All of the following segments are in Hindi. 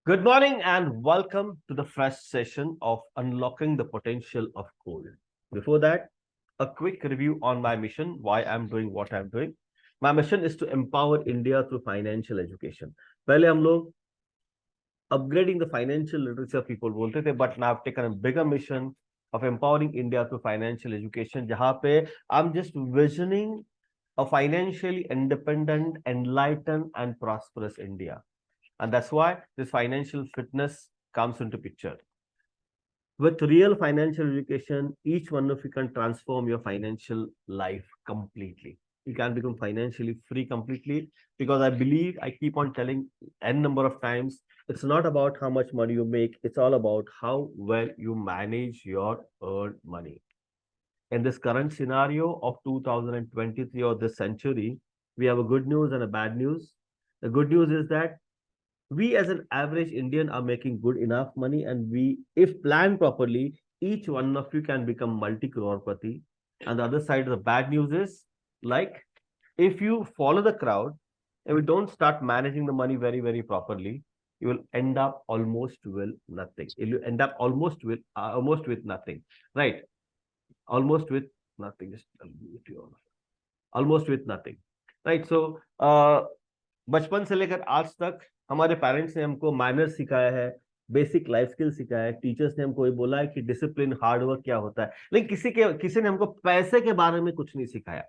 Good morning and welcome to the fresh session of Unlocking the Potential of Gold. Before that, a quick review on my mission, why I'm doing what I'm doing. My mission is to empower India through financial education. पहले हम लोग upgrading the financial literacy of people बोलते थे, but now I've taken a bigger mission of empowering India through financial education, जहाँ पे I'm just visioning a financially independent, enlightened, and prosperous India. And that's why this financial fitness comes into picture. With real financial education, each one of you can transform your financial life completely. You can become financially free completely, because I believe, I keep on telling n number of times, it's not about how much money you make, it's all about how well you manage your earned money. In this current scenario of 2023 or this century, we have a good news and a bad news. The good news is that we as an average Indian are making good enough money, and we, if planned properly, each one of you can become multi-crorepati. And the other side of the bad news is, like, if you follow the crowd and we don't start managing the money very, very properly, you will end up almost with nothing. You end up almost with nothing, right? Almost with nothing. Just almost with nothing, right? So, बचपन से लेकर आज तक हमारे पेरेंट्स ने हमको मैनर्स सिखाया है, बेसिक लाइफ स्किल सिखाया है, टीचर्स ने हमको ये बोला है कि डिसिप्लिन, हार्ड वर्क क्या होता है, लेकिन किसी ने हमको पैसे के बारे में कुछ नहीं सिखाया.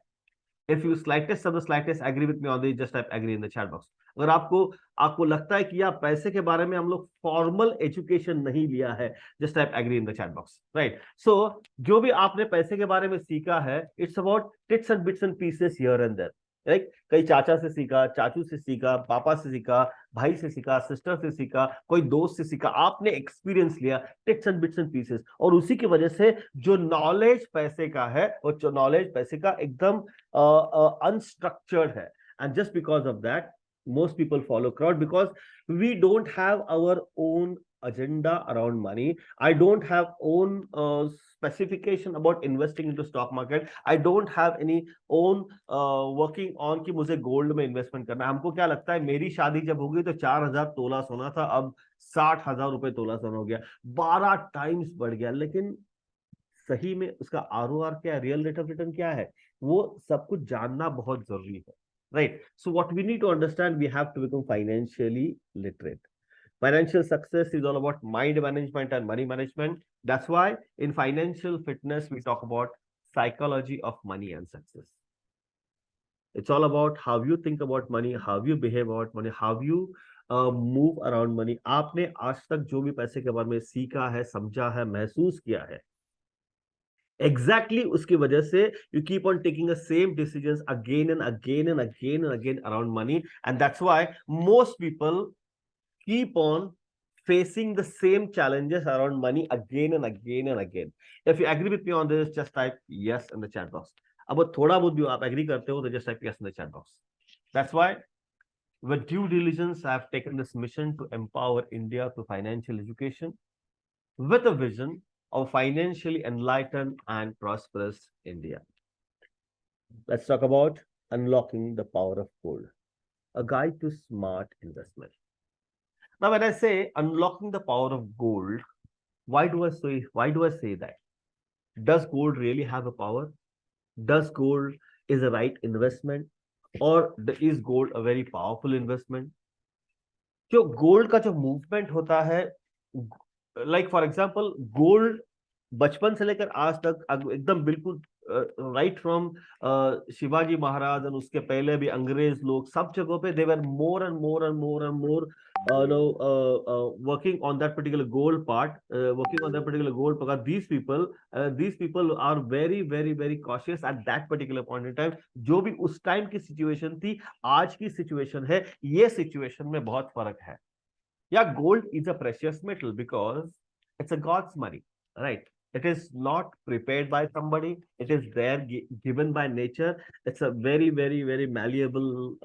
If you slightest of the slightest agree with me on this, just type agree in the chat box. अगर आपको आपको लगता है कि यार पैसे के बारे में हम लोग फॉर्मल एजुकेशन नहीं लिया है, just type agree in the chat box, right? So जो भी आपने पैसे के बारे में सीखा है, it's about tits and bits and pieces here and there, right? कई चाचा से सीखा, चाचू से सीखा, पापा से सीखा, भाई से सीखा, सिस्टर से सीखा, कोई दोस्त से सीखा, आपने एक्सपीरियंस लिया, tips and bits and pieces, और उसी की वजह से जो नॉलेज पैसे का है, वो जो नॉलेज पैसे का एकदम unstructured है. And just because of that, most people follow crowd, because we don't have our own agenda around money. I don't have own specification about investing into stock market. I don't have any own working on कि मुझे गोल्ड में इन्वेस्टमेंट करना है. हमको क्या लगता है, मेरी शादी जब होगी तो 4,000 तोला सोना था, अब 60,000 रुपए तोला सोना हो गया, 12 टाइम्स बढ़ गया. लेकिन सही में उसका आरओआर क्या है, रियल रेट ऑफ रिटर्न क्या है, वो सब कुछ जानना बहुत जरूरी है, right? So what we need to understand, we have to become financially literate. Financial success is all about mind management and money management. That's why in financial fitness, we talk about psychology of money and success. It's all about how you think about money, how you behave about money, how you move around money. आपने आज तक जो भी पैसे के बारे में सीखा है, समझा है, महसूस किया है, exactly उसकी वजह से you keep on taking the same decisions again and again and again and again around money. And that's why most people keep on facing the same challenges around money again and again and again. If you agree with me on this, just type yes in the chat box. अब थोड़ा बहुत भी आप एग्री करते हो तो just type yes in the chat box. That's why with due diligence I have taken this mission to empower India through financial education with a vision of financially enlightened and prosperous India. Let's talk about unlocking the power of gold, a guide to smart investment. Now, when I say unlocking the power of gold, why do I say that? Does gold really have a power? Does gold is a right investment, or is gold a very powerful investment? जो गोल्ड का जो मूवमेंट होता है, लाइक फॉर एग्जांपल गोल्ड बचपन से लेकर आज तक एकदम बिल्कुल राइट फ्रॉम शिवाजी महाराज और उसके पहले भी अंग्रेज लोग सब जगहों पे they were more and more and more and more working on that particular goal part, working on that particular goal because these people are very very very cautious at that particular point in time. जो भी उस टाइम की सिचुएशन थी, आज की सिचुएशन है, ये सिचुएशन में बहुत फर्क है. Yeah, gold is a precious metal because it's a God's money, right? It is not prepared by somebody. It is there given by nature. It's a very, very, very malleable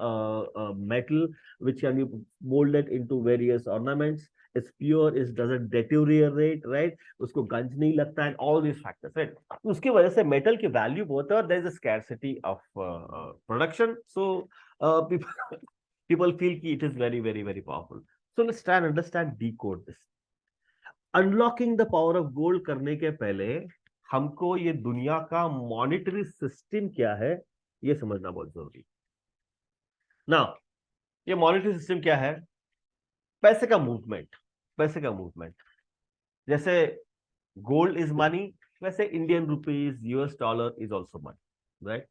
metal which can be molded into various ornaments. It's pure. It doesn't deteriorate, right? उसको गंज नहीं लगता, and all these factors, right? उसकी वजह से metal की value बहुत है, और there is a scarcity of production. So people people feel कि it is very, very, very powerful. So let's try and understand decode this. Unlocking the power of gold करने के पहले हमको ये दुनिया का मॉनेटरी सिस्टम क्या है ये समझना बहुत जरूरी। ना, ये मॉनेटरी सिस्टम क्या है? पैसे का मूवमेंट। पैसे का मूवमेंट, जैसे गोल्ड इज मनी, वैसे Indian rupees, US dollar is also money, right?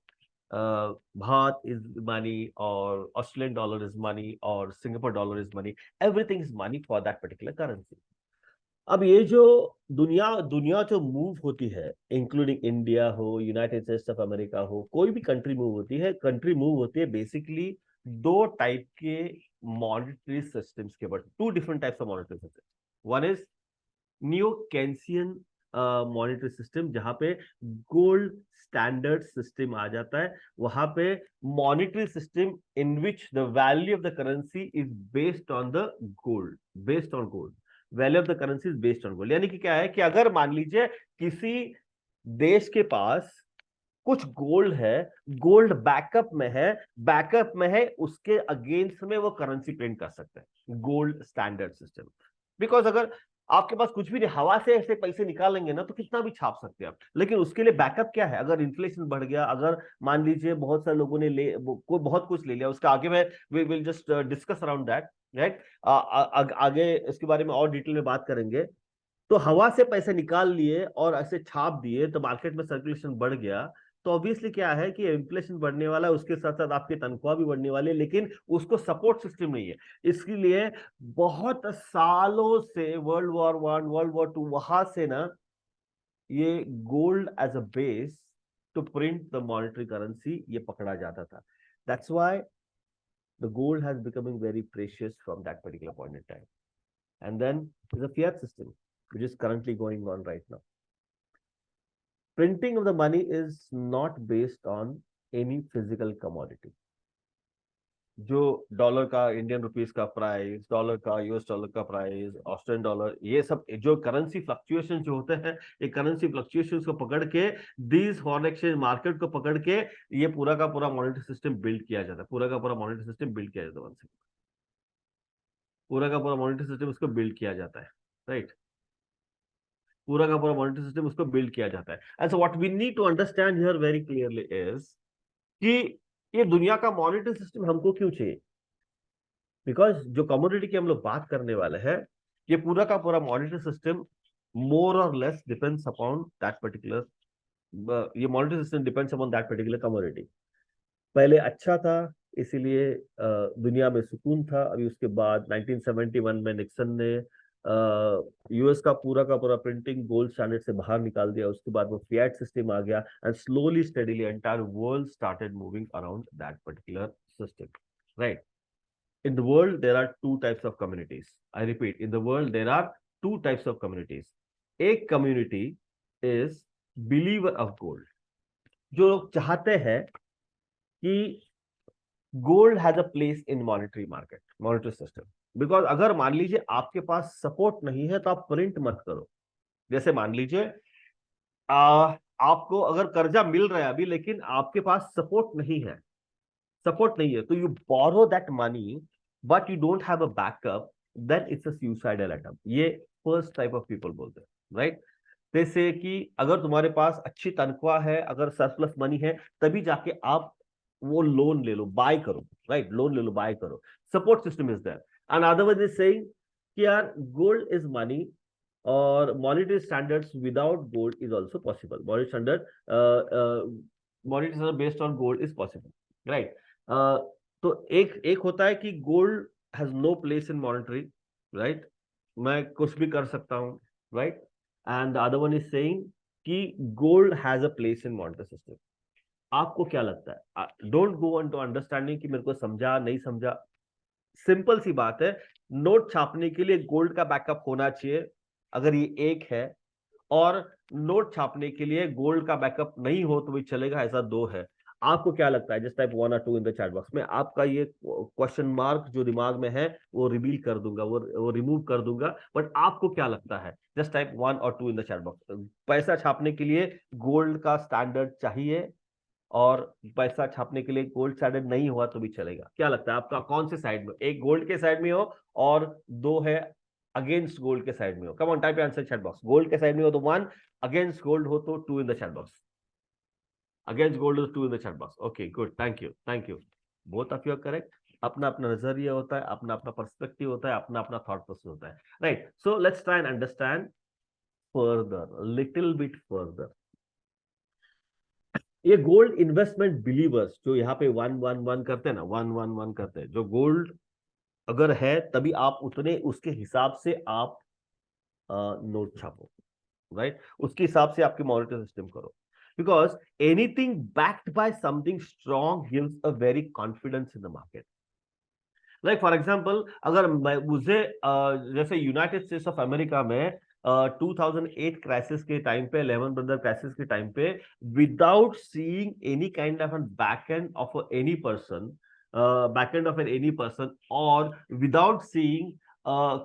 भात इज मनी, और ऑस्ट्रेलियन डॉलर इज मनी, और Singapore dollar is money. Everything is money for that particular currency. अब ये जो दुनिया दुनिया जो मूव होती है, इंक्लूडिंग इंडिया हो, यूनाइटेड स्टेट्स ऑफ अमेरिका हो, कोई भी कंट्री मूव होती है, कंट्री मूव होती है बेसिकली दो टाइप के मॉनेटरी सिस्टम्स के ऊपर, two different types of monetary system. One is new Keynesian monetary system, जहां पे गोल्ड स्टैंडर्ड सिस्टम आ जाता है। वहां पे monetary system in which the value of the currency is based on the gold, based on gold. Value of the currency is based on gold, यानी कि क्या है कि अगर मान लीजिए किसी देश के पास कुछ गोल्ड है, गोल्ड बैकअप में है, बैकअप में है, उसके अगेंस्ट में वो करेंसी प्रिंट कर सकते हैं, गोल्ड स्टैंडर्ड सिस्टम। बिकॉज अगर आपके पास कुछ भी नहीं, हवा से ऐसे पैसे निकालेंगे ना तो कितना भी छाप सकते हैं आप, लेकिन उसके लिए बैकअप क्या है? अगर इन्फ्लेशन बढ़ गया, अगर मान लीजिए बहुत सारे लोगों ने कोई बहुत कुछ ले लिया, उसका आगे में we will just discuss around that, right? आगे इसके बारे में और डिटेल में बात करेंगे। तो हवा से पैसे निकाल लिए और ऐसे छाप दिए तो मार्केट में सर्कुलेशन बढ़ गया, तो ऑब्वियसली क्या है कि इन्फ्लेशन बढ़ने वाला है, उसके साथ साथ आपकी तनख्वाह भी बढ़ने वाली है, लेकिन उसको सपोर्ट सिस्टम नहीं है। इसके लिए बहुत सालों से वर्ल्ड वॉर 1, वर्ल्ड वॉर 2, वहां से ना ये gold as a base to print the monetary currency ये पकड़ा जाता था। That's why the gold has becoming very precious from that particular point in time. And then there's a fiat system, which is currently going on right now. Printing of the money is not based on any physical commodity. जो डॉलर का, इंडियन रुपीस का प्राइस, डॉलर का, यूएस डॉलर का प्राइस, ऑस्ट्रेलियन डॉलर, ये सब जो करेंसी फ्लक्चुएशन जो होते हैं, ये करेंसी फ्लक्चुएशन को पकड़ के, दीज फॉरेन एक्सचेंज मार्केट को पकड़ के, ये पूरा का पूरा मॉनेटरी सिस्टम बिल्ड किया जाता है। पूरा का पूरा मॉनेटरी सिस्टम बिल्ड किया जाता है, पूरा का पूरा मॉनेटरी सिस्टम उसको बिल्ड किया जाता है, राइट? पूरा का पूरा मॉनेटरी सिस्टम उसको बिल्ड किया जाता है। And so what we need to understand here very clearly is कि ये दुनिया का मॉनेटरी सिस्टम हमको क्यों चाहिए? बिकॉज जो कमोडिटी की हम लोग बात करने वाले हैं, ये पूरा का पूरा मॉनेटरी सिस्टम मोर और less depends upon that particular, ये monetary system depends upon that particular commodity. पहले अच्छा था, इसीलिए दुनिया में सुकून था। अभी उसके बाद 1971 में निक्सन ने यूएस का पूरा प्रिंटिंग गोल्ड स्टैंडर्ड से बाहर निकाल दिया। उसके बाद वो फिएट सिस्टम आ गया, and slowly steadily entire world started moving around that particular system, right? In the world there are two types of communities. I repeat, in the world there are two types of communities. एक community is believer of gold, जो लोग चाहते हैं कि gold has a place in monetary market, monetary system. Because अगर मान लीजिए आपके पास सपोर्ट नहीं है तो आप प्रिंट मत करो। जैसे मान लीजिए आपको अगर कर्जा मिल रहा है अभी, लेकिन आपके पास सपोर्ट नहीं है, सपोर्ट नहीं है, तो you borrow that money but you don't have a backup, then it's a suicidal attempt. ये फर्स्ट टाइप ऑफ पीपल बोलते हैं, राइट? जैसे कि अगर तुम्हारे पास अच्छी तनख्वाह है, अगर सरप्लस मनी है, तभी जाके आप वो लोन ले लो, बाय करो, राइट? लोन ले लो, बाय करो, support system is there. And other one is saying कि यार गोल्ड इज मनी, और monetary standards without gold is also possible. Monetary standard, monetary standard based on gold is possible, right? तो एक एक होता है कि gold has no place in monetary, right? मैं कुछ भी कर सकता हूं, right? And the other one is saying कि gold has a place in monetary system. आपको क्या लगता है? Don't go on to understanding कि मेरे को समझा नहीं समझा। सिंपल सी बात है, नोट छापने के लिए गोल्ड का बैकअप होना चाहिए, अगर ये एक है, और नोट छापने के लिए गोल्ड का बैकअप नहीं हो तो भी चलेगा, ऐसा दो है। आपको क्या लगता है? जस्ट टाइप 1 और 2 इन द चैट बॉक्स में। आपका ये क्वेश्चन मार्क जो दिमाग में है वो रिवील कर दूंगा, वो रिमूव कर दूंगा, बट आपको क्या लगता है? जस्ट टाइप 1 और 2 इन द चैट बॉक्स। पैसा छापने के लिए गोल्ड का स्टैंडर्ड चाहिए और पैसा छापने के लिए गोल्ड साइडेड नहीं हुआ तो भी चलेगा? क्या लगता है आपका कौन से साइड में, एक गोल्ड के साइड में हो और दो है अगेंस्ट गोल्ड के साइड में हो? Come on, type answer chat box. Gold के साइड में हो तो 1, अगेंस्ट गोल्ड हो तो 2 in the chat box. Against gold हो तो 2 in the chat box. Okay good, thank you, thank you. Both of you are correct. अपना अपना नजरिया होता है, अपना अपना पर्सपेक्टिव होता है, अपना अपना थॉट प्रोसेस होता है, right? So let's try and understand further, little bit further. ये गोल्ड इन्वेस्टमेंट बिलीवर्स जो यहाँ पे वन वन वन करते हैं ना, वन वन वन करते हैं, जो गोल्ड अगर है तभी आप उतने उसके हिसाब से आप नोट छापो, राइट? उसके हिसाब से आपकी मॉनिटरी सिस्टम करो, because anything backed by something strong gives a very confidence in the market. Like for example, अगर मुझे जैसे यूनाइटेड स्टेट्स ऑफ अमेरिका में 2008 क्राइसिस के टाइम पे, 11 ब्रदर क्राइसिस के टाइम पे, without seeing any kind of back end of any person, back end of any person, or without seeing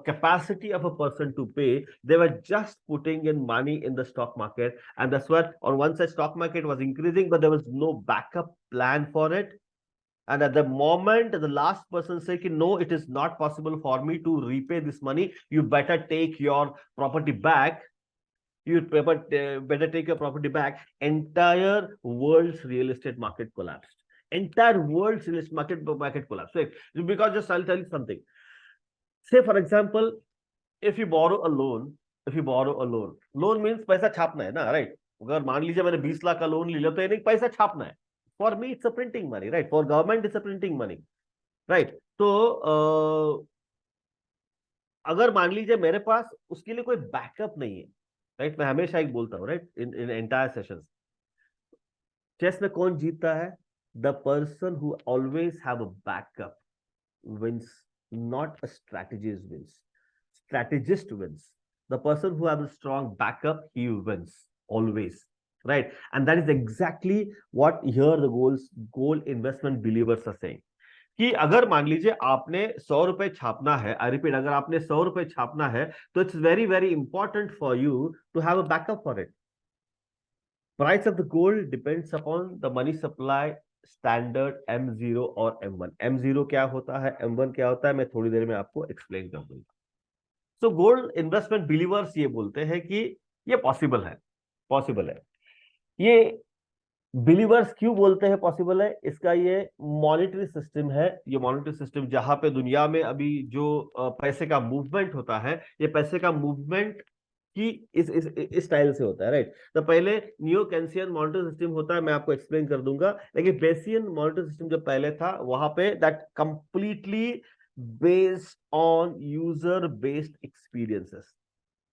capacity of a person to pay, they were just putting in money in the stock market, and that's what on one side stock market was increasing, but there was no backup plan for it. And at the moment the last person say ki, no, it is not possible for me to repay this money, you better take your property back, you better take your property back, entire world's real estate market collapsed. Entire world's real estate market collapsed, right? Because just I'll tell you something. Say for example, if you borrow a loan, loan means पैसा छापना है ना, right? अगर मान लीजिए मैंने 20 लाख का लोन लिया तो यानी पैसा छापना है। For me it's a printing money, right? For government it's a printing money, right? तो अगर मान लीजिए मेरे पास उसके लिए कोई बैकअप नहीं है, राइट? मैं हमेशा एक बोलता हूँ, right, in entire sessions, chess में कौन जीतता है? The person who always have a backup wins, not a strategist wins. Strategist wins. The person who has a strong backup, he wins always, right? And that is exactly what here the gold investment believers are saying. कि अगर मान लीजिए आपने 100 रुपए छापना है, आई रिपीट, अगर आपने 100 रुपए छापना है तो it's very very important for you to have a backup for it. Price of the gold depends upon the money supply standard M0 और M1। M0 क्या होता है, M1 क्या होता है, मैं थोड़ी देर में आपको एक्सप्लेन कर दूंगा। सो गोल्ड इन्वेस्टमेंट बिलीवर्स ये बोलते हैं कि ये पॉसिबल है, पॉसिबल है। ये बिलीवर्स क्यों बोलते हैं पॉसिबल है? इसका ये मॉनेटरी सिस्टम है। ये मॉनेटरी सिस्टम जहां पे दुनिया में अभी जो पैसे का मूवमेंट होता है, ये पैसे का मूवमेंट कि इस स्टाइल से होता है, राइट? तो पहले नियो केंसियन मॉनेटरी सिस्टम होता है, मैं आपको एक्सप्लेन कर दूंगा। लेकिन बेसियन मॉनेटरी सिस्टम जो पहले था वहां पे that completely based on user based experiences,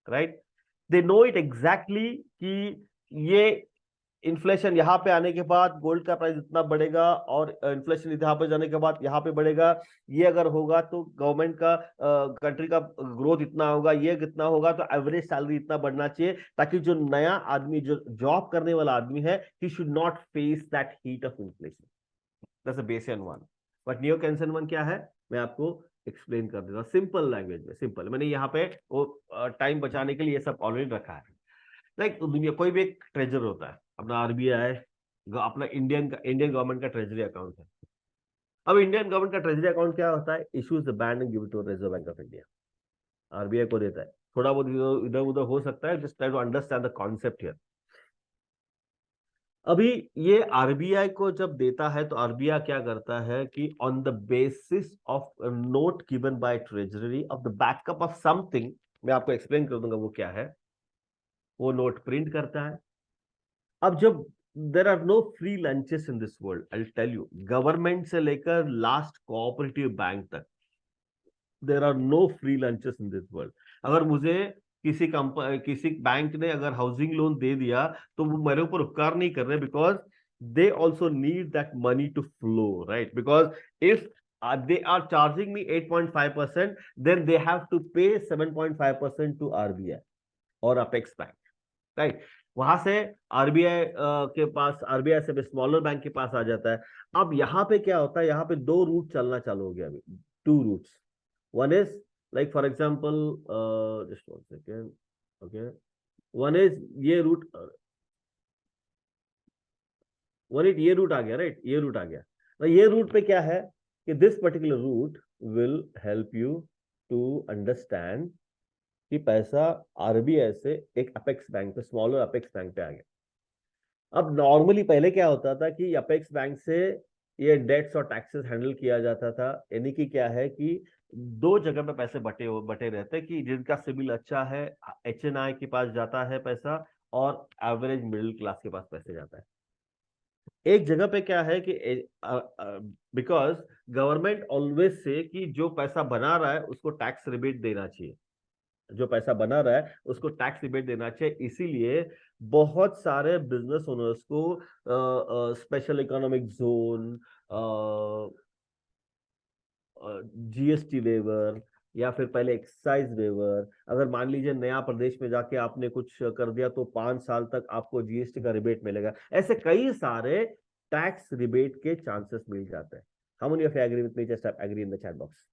right? They know it exactly कि ये इन्फ्लेशन यहाँ पे आने के बाद गोल्ड का प्राइस इतना बढ़ेगा और इन्फ्लेशन यहाँ पे जाने के बाद यहाँ पे बढ़ेगा, ये अगर होगा तो गवर्नमेंट का कंट्री का ग्रोथ इतना होगा, ये कितना होगा, तो एवरेज सैलरी इतना बढ़ना चाहिए ताकि जो नया आदमी, जो जॉब करने वाला आदमी है, he should not face that heat of inflation. That's a Bayesian one. But neo Keynesian one क्या है, मैं आपको एक्सप्लेन कर देता हूँ सिंपल लैंग्वेज में। सिंपल, मैंने यहाँ पे वो टाइम बचाने के लिए ये सब ऑलरेडी रखा है। लाइक दुनिया कोई भी एक ट्रेजर होता है, अपना RBI, अपना इंडियन गवर्नमेंट का ट्रेजरी अकाउंट है। अब इंडियन गवर्नमेंट का ट्रेजरी अकाउंट क्या होता है? Issues the band and give it to reserve bank of India, RBI को देता है। थोड़ा बहुत इधर उधर हो सकता है, just try to understand the concept here. अभी ये RBI को जब देता है तो RBI क्या करता है कि on the basis of note given by treasury of the backup of something, मैं आपको एक्सप्लेन कर दूंगा वो क्या है, वो नोट प्रिंट करता है। अब जब there are no free lunches in this world, I tell you, government से लेकर लास्ट कोऑपरेटिव बैंक तक, there are no free lunches in this world. अगर मुझे किसी बैंक ने अगर हाउसिंग लोन दे दिया तो वो मेरे ऊपर उपकार नहीं कर रहे, because they also need that money to flow, right? Because if they are charging me 8.5%, then they have to pay 7.5% to RBI or Apex Bank, right? वहां से आरबीआई के पास, आरबीआई से स्मॉलर बैंक के पास आ जाता है। अब यहाँ पे क्या होता है, यहाँ पे दो रूट चलना चालू हो गया अभी, two routes. One is like for example, just one second, okay, one is ये रूट, वन एट ये रूट आ गया, राइट, ये रूट आ गया। तो ये रूट पे क्या है कि this particular route will help you to understand कि पैसा आरबीआई से एक अपेक्स बैंक पे, स्मॉलर अपेक्स बैंक पे आ गया। अब नॉर्मली पहले क्या होता था कि अपेक्स बैंक से ये डेट्स और टैक्सेस हैंडल किया जाता था, यानी कि क्या है कि दो जगह पे पैसे बटे रहते हैं, कि जिनका सिबिल अच्छा है एचएनआई के पास जाता है पैसा, और एवरेज मिडिल क्लास के पास पैसे जाता है। एक जगह पे क्या है कि बिकॉज गवर्नमेंट ऑलवेज से कि जो पैसा बना रहा है उसको टैक्स रिबेट देना चाहिए, जो पैसा बना रहा है उसको टैक्स रिबेट देना चाहिए, इसीलिए बहुत सारे बिजनेस ओनर्स को special economic zone, GST waiver, या फिर पहले एक्साइज वेवर, अगर मान लीजिए नया प्रदेश में जाके आपने कुछ कर दिया तो 5 साल तक आपको जीएसटी का रिबेट मिलेगा, ऐसे कई सारे टैक्स रिबेट के चांसेस मिल जाते हैं। How many of you agree with me? Just agree in the chat box.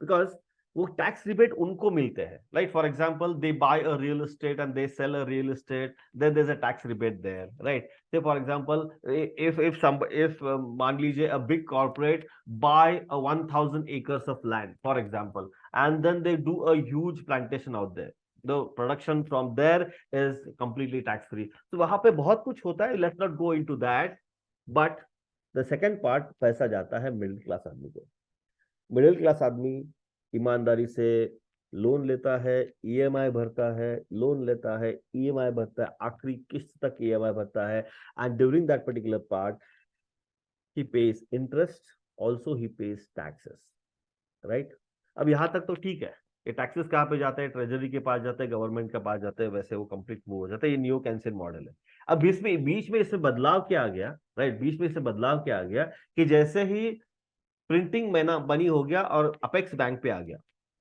Because वो टैक्स रिबेट उनको मिलते हैं, like for example they buy a real estate and they sell a real estate, then there is a tax rebate there, right. Say for example if मान लीजिए a big corporate buy a 1000 acres of land for example, and then they do a huge plantation out there, the production from there is completely tax free, तो वहां पे बहुत कुछ होता है, let's not go into that, but the second part, पैसा जाता है मिडिल क्लास आदमी को। मिडिल क्लास आदमी ईमानदारी से लोन लेता है, ईएमआई भरता है, लोन लेता है, ईएमआई भरता है, आखिरी किस्त तक ईएमआई भरता है, and during that particular part he page interest, also he page taxes, right. अब यहां तक तो ठीक है, ये टैक्सेस कहाँ पे जाते हैं? ट्रेजरी के पास जाते हैं, गवर्नमेंट के पास जाते हैं, वैसे वो कंप्लीट मूव हो जाता है, ये न्यू केंसिन मॉडल है। अब बीच में इसमें बदलाव क्या आ गया, राइट, बीच में इसमें बदलाव क्या आ गया कि जैसे ही प्रिंटिंग मनी हो गया और अपेक्स बैंक पे आ गया,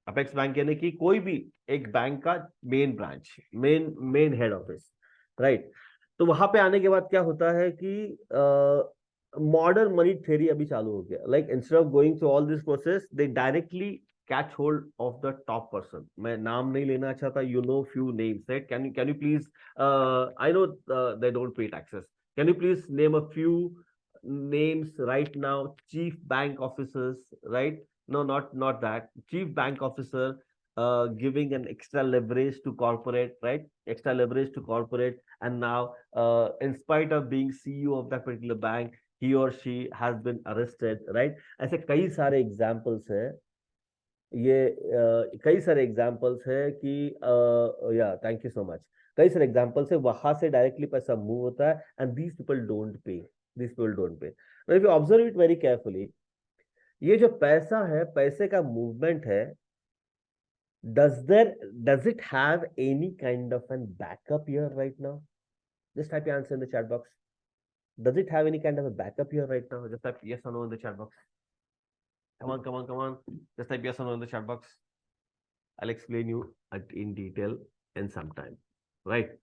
अपेक्स बैंक यानी कि कोई भी एक बैंक का main branch, main head office, right. तो वहां पे आने के बाद क्या होता है कि मॉडर्न मनी थ्योरी अभी चालू हो गया, like instead of going through all this process they directly catch hold of the top person. मैं नाम नहीं लेना चाहता, you know few names, right. Can you please, I know they don't pay taxes, can you please name a few names right now? Chief bank officers, right? No, not that. Chief bank officer giving an extra leverage to corporate, right? Extra leverage to corporate, and now in spite of being CEO of that particular bank, he or she has been arrested, right? ऐसे कई सारे examples है, ये कई सारे एग्जाम्पल्स है कि या थैंक यू सो मच, कई सारे एग्जाम्पल्स है, वहां से डायरेक्टली पैसा मूव होता है, and these people don't pay, these people don't pay. If you observe it very carefully, ये जो पैसा है, पैसे का मूवमेंट है, does it have any kind of an backup here right now? Just type your answer in the chat box. Does it have any kind of a backup here right now? Just type yes or no in the chat box. Come on. Just type yes or no in the chat box. I'll explain you in detail in some time, right?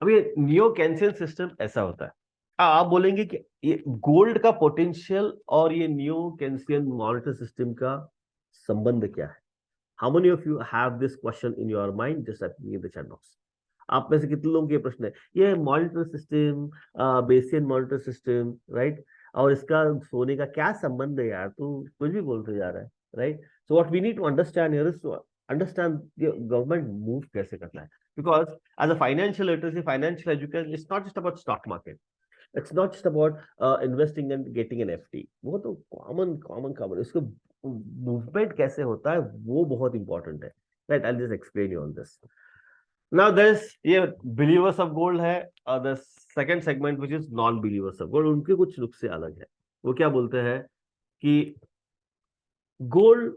अब ये नियो कैंसियन सिस्टम ऐसा होता है। आप बोलेंगे कि ये गोल्ड का पोटेंशियल और ये नियो कैंसियन मॉनिटर सिस्टम का संबंध क्या है? How many of you have this question in your mind? Just type in the chat box. आप में से कितने लोगों के ये प्रश्न है? ये monitor system, Bayesian monitor system, right, और इसका सोने का क्या संबंध है यार? तू कुछ भी बोलते जा रहा है, right. So what we need to understand here is to understand government move कैसे करना है, because as a financial literacy, financial education, it's not just about stock market. It's not just about investing and getting an FD. वो तो कॉमन इसको मूवमेंट कैसे होता है वो बहुत इंपॉर्टेंट है, right. I just explain you on this. Now this ये बिलीवर्स ऑफ गोल्ड है, और the second segment which is non believers of gold, उनके कुछ नुस्खे अलग है। वो क्या बोलते हैं कि गोल्ड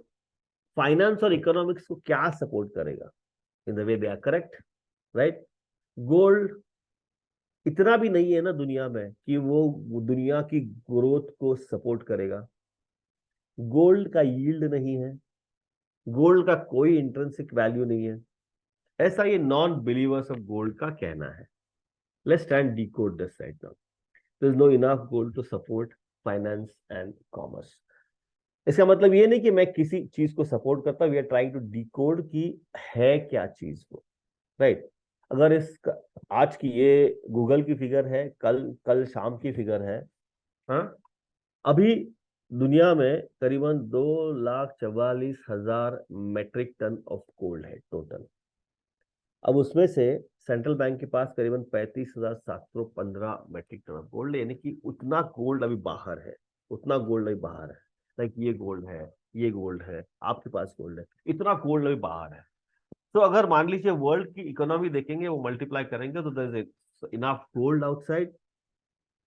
फाइनेंस और इकोनॉमिक्स को क्या सपोर्ट करेगा? In the way they are correct, right. Gold इतना भी नहीं है ना दुनिया में कि वो दुनिया की ग्रोथ को सपोर्ट करेगा। गोल्ड का यील्ड नहीं है, गोल्ड का कोई इंट्रिंसिक वैल्यू नहीं है, ऐसा ये नॉन बिलीवर्स ऑफ गोल्ड का कहना है। Let's try and decode this right now. There is no enough gold to support finance and commerce. इसका मतलब ये नहीं कि मैं किसी चीज को सपोर्ट करता हूं, we are trying to decode कि है क्या चीज वो, राइट। अगर इस आज की ये गूगल की फिगर है, कल कल शाम की फिगर है। हाँ, अभी दुनिया में करीबन 2,44,000 मेट्रिक टन ऑफ गोल्ड है टोटल। अब उसमें से सेंट्रल बैंक के पास करीबन 35,715 मेट्रिक टन ऑफ गोल्ड, यानी कि उतना गोल्ड अभी बाहर है, उतना गोल्ड अभी बाहर है। लाइक ये गोल्ड है, ये गोल्ड है, आपके पास गोल्ड है, इतना गोल्ड अभी बाहर है। तो अगर मान लीजिए वर्ल्ड की इकोनॉमी देखेंगे, वो मल्टीप्लाई करेंगे, तो there is enough gold outside,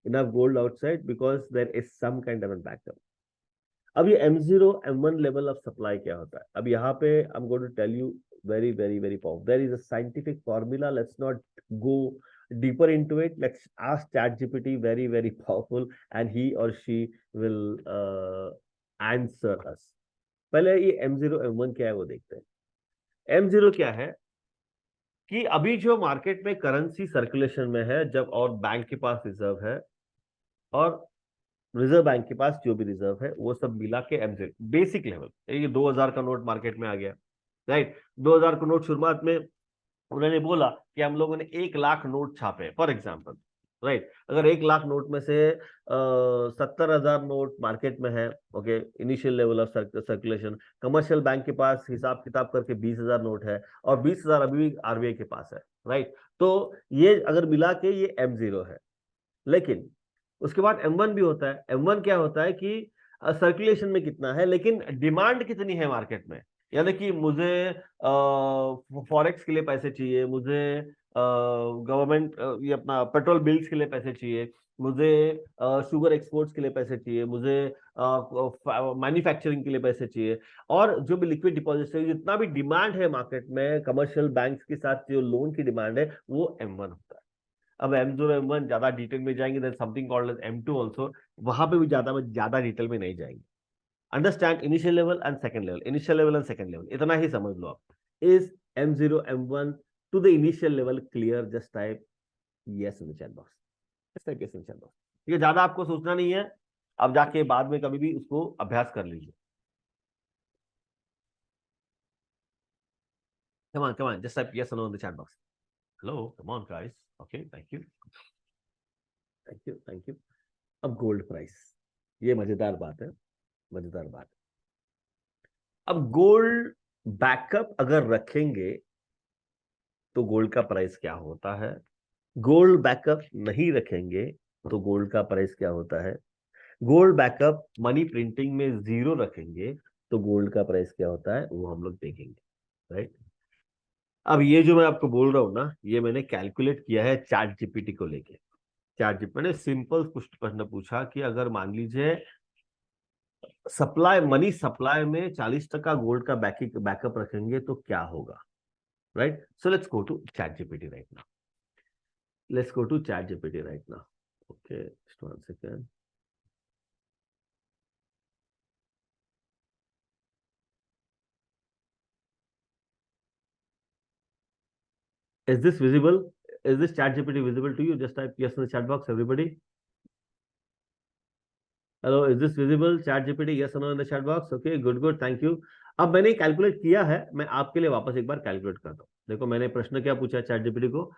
enough gold outside, because there is some kind of an backup. अब ये M0 M1 level of supply क्या होता है? अब यहाँ पे I am going to tell you very very powerful. There is a scientific formula. Let's not go deeper into it. Let's ask ChatGPT, very powerful, and he or she will answer us. पहले ये M0 M1 क्या है वो देखते हैं। M0 क्या है कि अभी जो मार्केट में करेंसी सर्कुलेशन में है, जब और बैंक के पास रिजर्व है, और रिजर्व बैंक के पास जो भी रिजर्व है, वो सब मिला के M0 बेसिक लेवल। ये 2,000 का नोट मार्केट में आ गया, राइट। 2,000 का नोट शुरुआत में उन्होंने बोला कि हम लोगों ने 1 लाख नोट छापे फॉर एग्जाम्पल, राइट। अगर 1 लाख नोट में से 70,000 नोट मार्केट में है, okay, initial level of circulation. Commercial bank के पास हिसाब किताब करके 20,000 नोट है, और 20,000 अभी भी RBI के पास है, राइट। तो ये अगर मिला के ये M0 है। लेकिन उसके बाद M1 भी होता है। M1 क्या होता है कि सर्कुलेशन में कितना है, लेकिन डिमांड कितनी है मार्केट में। यानी कि मुझे फॉरेक्स के लिए पैसे चाहिए, मुझे गवर्नमेंट ये अपना पेट्रोल बिल्स के लिए पैसे चाहिए, मुझे शुगर एक्सपोर्ट्स के लिए पैसे चाहिए, मुझे मैन्युफैक्चरिंग के लिए पैसे चाहिए, और जो भी लिक्विड डिपॉजिट है, जितना भी डिमांड है मार्केट में कमर्शियल बैंक्स के साथ जो लोन की डिमांड है, वो M1 होता है। अब M0 M1 ज्यादा डिटेल में जाएंगे, there something called as M2 ऑल्सो, वहां पे भी ज्यादा डिटेल में नहीं जाएंगे। Understand initial level and second level, initial level and second level, इतना ही समझ लो आप। Is M0 M1 to the initial level clear? Just type yes in the chat box, just type yes in the chat box. ठीक है, ज्यादा आपको सोचना नहीं है, अब जाके बाद में कभी भी उसको अभ्यास कर लीजिए। come on, just type yes or no in the chat box. Hello, come on guys. Okay, thank you, thank you, thank you. अब गोल्ड प्राइस, ये मजेदार बात है, मजेदार बात। अब गोल्ड बैकअप अगर रखेंगे तो गोल्ड का प्राइस क्या होता है, गोल्ड बैकअप नहीं रखेंगे तो गोल्ड का प्राइस क्या होता है, गोल्ड बैकअप मनी प्रिंटिंग में 0 रखेंगे तो गोल्ड का प्राइस क्या होता है, वो हम लोग देखेंगे, राइट। अब ये जो मैं आपको बोल रहा हूं ना, ये मैंने कैलकुलेट किया है चैट जीपीटी को लेके। चैट जीपीटी मैंने सिंपल कुछ प्रश्न पूछा कि अगर मान लीजिए सप्लाई, मनी सप्लाई में 40% गोल्ड का बैकअप रखेंगे तो क्या होगा, right. So let's go to chat GPT right now, let's go to chat GPT right now. Okay, just 1 second. Is this visible? Is this chat GPT visible to you? Just type yes in the chat box, everybody. Hello, is this visible? Chat GPT, yes or no in the chat box? Okay, good, thank you. अब मैंने कैलकुलेट किया है, मैं आपके लिए वापस एक बार कैलकुलेट करता हूँ। देखो मैंने प्रश्न क्या पूछा है चैट जीपीटी को,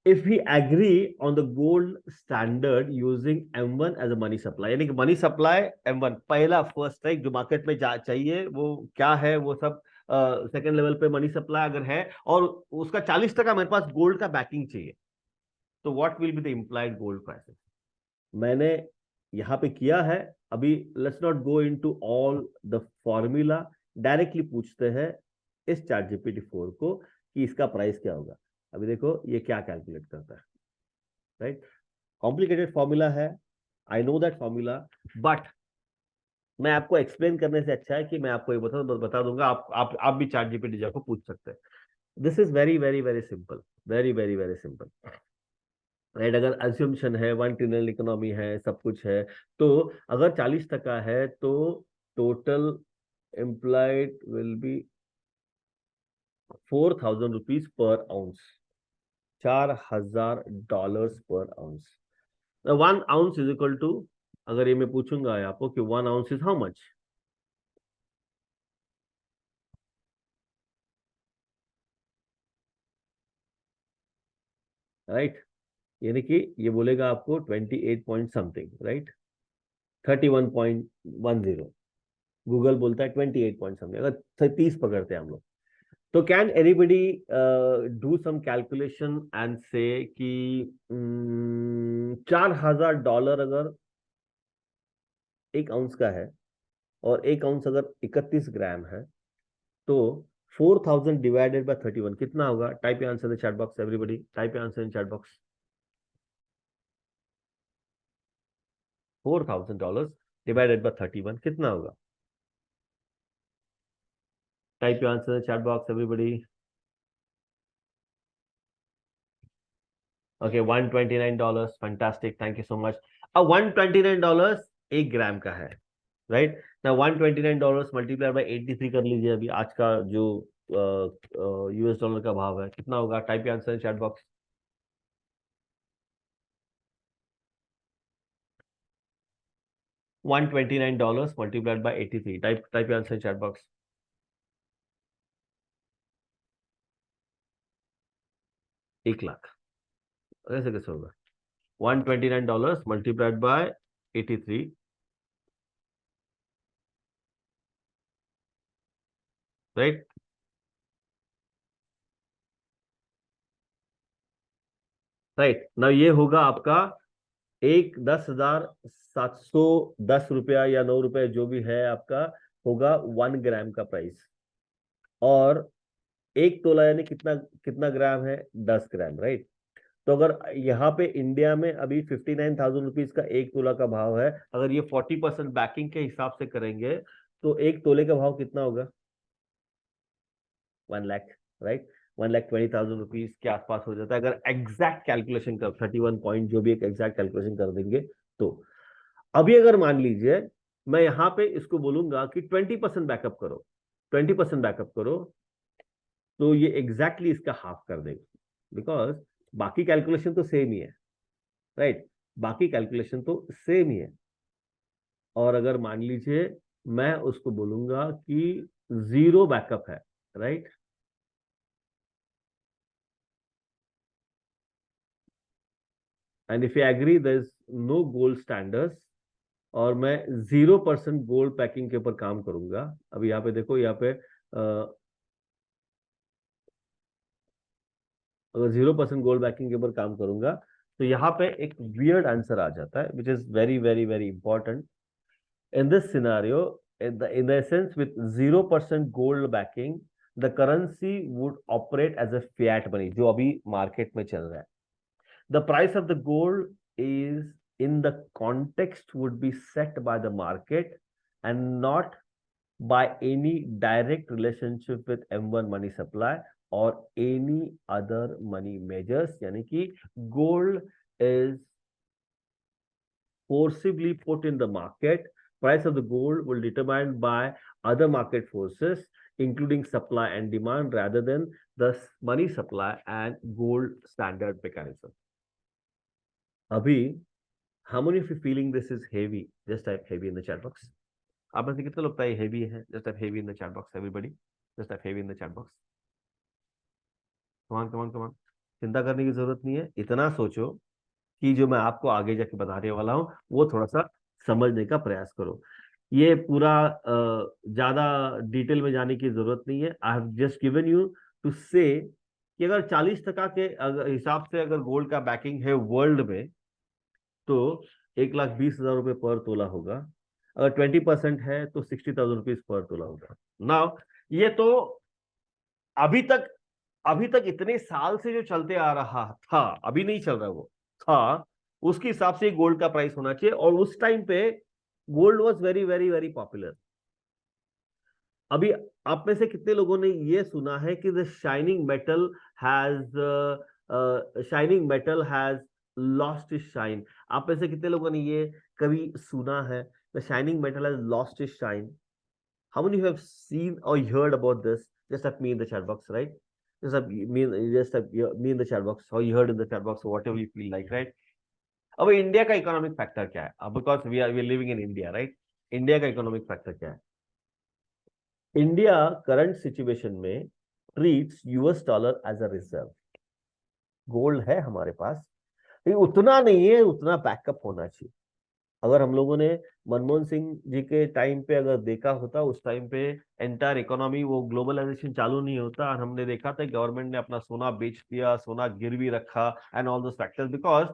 if we agree on the gold standard using M1 as a money supply, यानी कि मनी सप्लाई M1 पहला फर्स्ट राइट जो मार्केट में चाहिए वो क्या है, वो सब सेकेंड लेवल पे मनी सप्लाई अगर है, और उसका 40% मेरे पास गोल्ड का बैकिंग चाहिए, तो what will be the implied gold prices. मैंने यहाँ पे किया है। अभी let's not go into all the formula, directly पूछते हैं इस चैट जीपीटी 4 को कि इसका प्राइस क्या होगा। अभी देखो ये क्या कैलकुलेट करता है, राइट। कॉम्प्लिकेटेड फॉर्मूला है, I know that formula, but मैं आपको एक्सप्लेन करने से अच्छा है कि मैं आपको ये बता दूंगा, आप भी चैट जीपीटी जाको पूछ सकते हैं। This is very simple, very simple, right. अगर एज्यूम्शन है 1 ट्रिलियन इकोनॉमी है, सब कुछ है, तो अगर 40% है तो total employed will be 4,000 rupees पर आउंस, $4,000 पर ounce. 1 ounce is equal to, अगर ये मैं पूछूंगा आपको कि 1 ounce is how much, right, यानी कि ये बोलेगा आपको 28 पॉइंट समथिंग, राइट, 31.10। गूगल बोलता है 28 पॉइंट समथिंग, अगर 30 पकड़ते हैं हम लोग। तो can anybody do some calculation and say कि $4,000 अगर एक आउंस का है और एक आउंस अगर 31 ग्राम है, तो 4,000 डिवाइडेड बाय 31 कितना होगा? Type your answer in the chat box, everybody type your answer in chat box. $4,000 divided by 31 कितना होगा? Type your answer in the chat box, everybody. Okay, $129, fantastic, thank you so much. अब $129 एक ग्राम का है, राइट ना। $129 मल्टीप्लाई बाय 83 कर लीजिए, अभी आज का जो यूएस डॉलर का भाव है कितना होगा? Type answer in chat box. $129 multiplied by 83, type answer in chat box. 1 lakh. ऐसे कैसे होगा? $129 मल्टीप्लाइड बाय 83, राइट। राइट ना, ये होगा आपका एक 10,710 रुपया या 9 रुपए जो भी है आपका, होगा 1 ग्राम का प्राइस। और एक तोला यानी कितना कितना ग्राम है? 10 ग्राम, राइट। तो अगर यहाँ पे इंडिया में अभी 59,000 रुपीज का एक तोला का भाव है, अगर ये 40% बैकिंग के हिसाब से करेंगे तो एक तोले का भाव कितना होगा? 1 लाख, राइट। 1,20,000 रुपीज के आसपास हो जाता है अगर एग्जैक्ट कैलकुलेशन कर 31 पॉइंट जो भी एक एग्जैक्ट कैलकुलेशन कर देंगे तो। अभी अगर मान लीजिए मैं यहाँ पे इसको बोलूंगा कि 20% बैकअप करो, 20% बैकअप करो, तो ये एग्जैक्टली इसका हाफ कर देगा, बिकॉज बाकी कैलकुलेशन तो सेम ही है, राइट। बाकी कैलकुलेशन तो सेम ही है। और अगर मान लीजिए मैं उसको बोलूंगा कि जीरो बैकअप है, right. And if you agree there is no gold standards, और मैं 0% गोल्ड पैकिंग के ऊपर काम करूंगा। अब यहाँ पे देखो, यहाँ पे अगर 0% गोल्ड बैकिंग के ऊपर काम करूंगा तो यहाँ पे एक वियर्ड आंसर आ जाता है, which is very very very important in this scenario. In the essence, with 0% gold backing, the currency would operate as a fiat money जो अभी मार्केट में चल रहा है। The price of the gold is in the context would be set by the market and not by any direct relationship with M1 money supply or any other money measures। यानी कि gold is forcibly put in the market. Price of the gold will determined by other market forces, including supply and demand, rather than the money supply and gold standard mechanism. Abhi, how many of you feeling this is heavy? Just type heavy in the chat box. आप में से कितना लगता है heavy है? Just type heavy in the chat box, everybody. Just type heavy in the chat box. Come on, come on, come on. चिंता करने की जरूरत नहीं है, इतना सोचो कि जो मैं आपको आगे जाके बताने वाला हूं वो थोड़ा सा समझने का प्रयास करो। ये पूरा ज्यादा डिटेल में जाने की जरूरत नहीं है। I have just given you two say कि अगर 40% के हिसाब से अगर गोल्ड का बैकिंग है वर्ल्ड में, तो 1,20,000 रुपये पर तोला होगा। अगर 20% है तो 60,000 रुपीज पर तोला होगा। नाउ ये तो अभी तक अभी तक इतने साल से जो चलते आ रहा था, अभी नहीं चल रहा, वो था उसके हिसाब से गोल्ड का प्राइस होना चाहिए। और उस टाइम पे gold was very very very popular. अभी आप में से कितने लोगों ने ये सुना है कि the shining metal has lost is shine? आप में से कितने लोगों ने ये कभी सुना है, the shining metal has lost is shine? How many of you have seen or heard about this? Just type me in the chat box, right? Just type me in the chat box, or you heard in the chat box, or whatever you feel like, right? अब इंडिया का इकोनॉमिक फैक्टर क्या है? अब because we are living in India, right? India का इकोनॉमिक फैक्टर क्या है? इंडिया करंट सिचुएशन में treats US dollar as a reserve. Gold है हमारे पास, लेकिन उतना नहीं है, उतना बैकअप होना चाहिए। अगर हम लोगों ने मनमोहन सिंह जी के टाइम पे अगर देखा होता, उस टाइम पे एंटायर इकोनॉमी, वो ग्लोबलाइजेशन चालू नहीं होता, और हमने देखा था गवर्नमेंट ने अपना सोना बेच दिया, सोना गिरवी रखा, and all those factors, because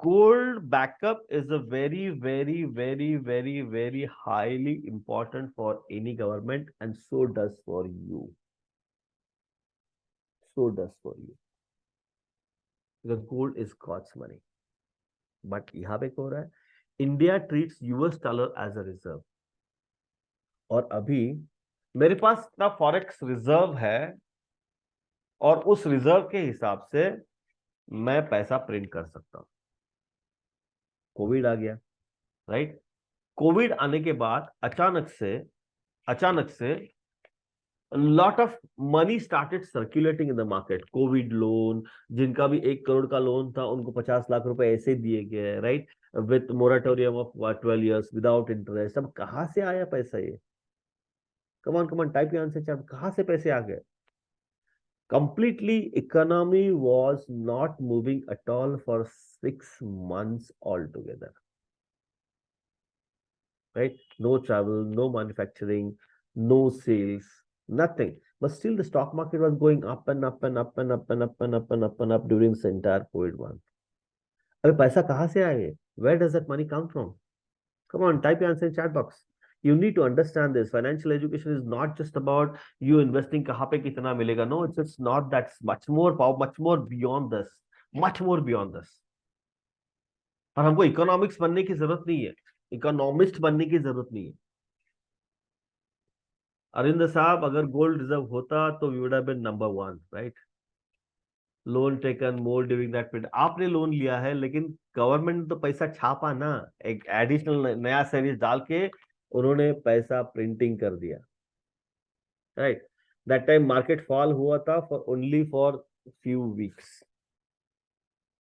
gold backup is a very very very very very highly important for any government, and so does for you, so does for you, because gold is God's money. But यहां पे क्या हो रहा है, India treats US dollar as a reserve, और अभी मेरे पास इतना फॉरेक्स रिजर्व है, और उस रिजर्व के हिसाब से मैं पैसा प्रिंट कर सकता हूं। कोविड आ गया, राइट? कोविड आने के बाद अचानक से lot of money started circulating in the market. Covid loan, जिनका भी 1 करोड़ का लोन था, उनको 50 लाख रुपए ऐसे दिए गए, right, with moratorium of 12 years without interest. अब कहां से आया पैसा ये? कमान कमान टाइप आंसर चार्ट, कहां से पैसे आ गए? Completely economy was not moving at all for 6 months altogether, right? No travel, no manufacturing, no sales, nothing. But still the stock market was going up and up and up and up and up and up and up and up during this entire COVID one. अबे पैसा कहाँ से आए? Where does that money come from? Come on, type your answer in chat box. You need to understand this. Financial education is not just about you investing कहाँ पे कितना मिलेगा. No, it's just not that. Much more power, much more beyond this. Much more beyond this. और हमको इकोनॉमिक्स बनने की जरूरत नहीं है, इकोनॉमिस्ट बनने की जरूरत नहीं है। अरिंदर साहब, अगर गोल्ड रिजर्व होता तो we would have been number 1, right? Loan taken more during that period. आपने लोन लिया है, लेकिन गवर्नमेंट ने तो पैसा छापा ना, एक एडिशनल नया सर्विस डाल के उन्होंने पैसा प्रिंटिंग कर दिया, right? That time market fall हुआ था for only for few weeks.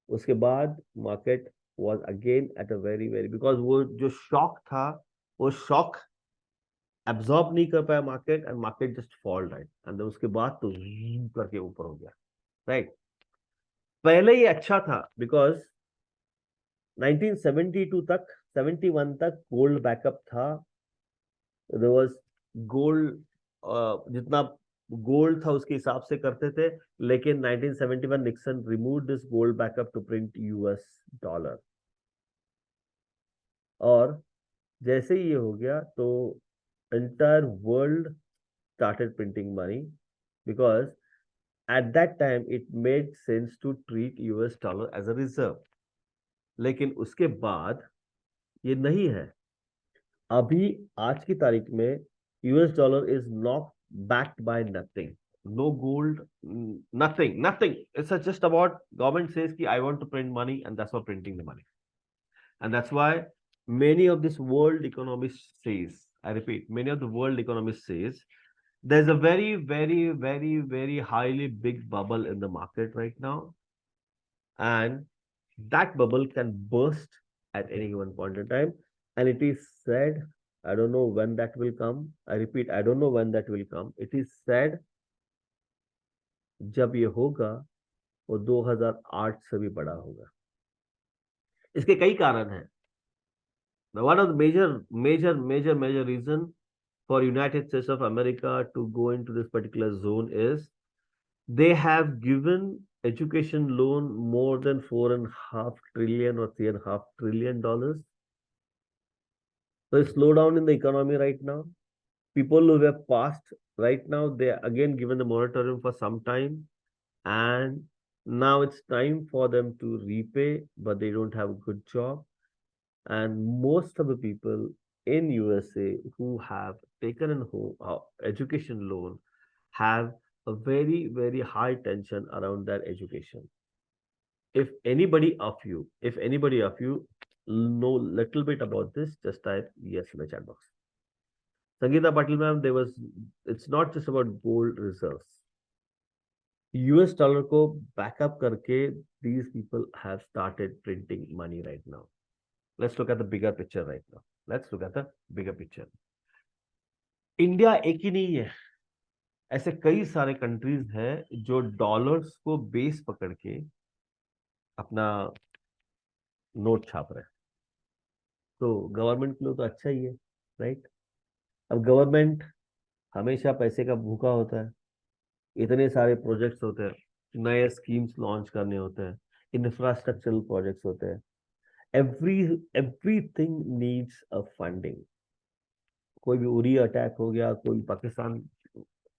उसके बाद market was again at a very very, because वो जो शॉक था, वो शॉक एब्जॉर्ब नहीं कर पाया market, and market just fall, right? And उसके बाद तो करके ऊपर हो गया, राइट? पहले ही अच्छा था, बिकॉज 1972 तक, 71 तक गोल्ड बैकअप था। देयर वाज गोल्ड, जितना गोल्ड था उसके हिसाब से करते थे, लेकिन 1971 Nixon remove this gold backup to print US dollar. और जैसे ही ये हो गया तो entire world started printing money, because at that time it made sense to treat US dollar as a reserve. लेकिन उसके बाद ये नहीं है। अभी आज की तारीख में US dollar is not backed by nothing, no gold, nothing. It's just about government says ki I want to print money, and that's for printing the money. And that's why many of this world economists says, I repeat, many of the world economists says there's a very very very very highly big bubble in the market right now, and that bubble can burst at any given point in time. And it is said, I don't know when that will come. I repeat, I don't know when that will come. It is said जब ये होगा वो 2008 से भी बड़ा होगा। इसके कई कारण हैं। One of the major reason for United States of America to go into this particular zone is they have given education loan more than 4.5 trillion or $3.5 trillion. So a slowdown in the economy right now. People who have passed right now, they are again given the moratorium for some time, and now it's time for them to repay, but they don't have a good job. And most of the people in USA who have taken an home education loan have a very very high tension around their education. If anybody of you know little bit about this, just type yes in the chat box. Sangeeta Patil ma'am, it's not just about gold reserves. US dollar को backup करके these people have started printing money right now. Let's look at the bigger picture right now. Let's look at the bigger picture. India एक ही नहीं है, ऐसे कई सारे कंट्रीज हैं जो डॉलर्स को बेस पकड़ के अपना नोट छाप रहे हैं, तो गवर्नमेंट के लिए तो अच्छा ही है, राइट। अब गवर्नमेंट हमेशा पैसे का भूखा होता है, इतने सारे प्रोजेक्ट्स होते हैं, नए स्कीम्स लॉन्च करने होते हैं, इंफ्रास्ट्रक्चरल प्रोजेक्ट्स होते हैं, every everything needs a funding. कोई भी उरी अटैक हो गया, कोई पाकिस्तान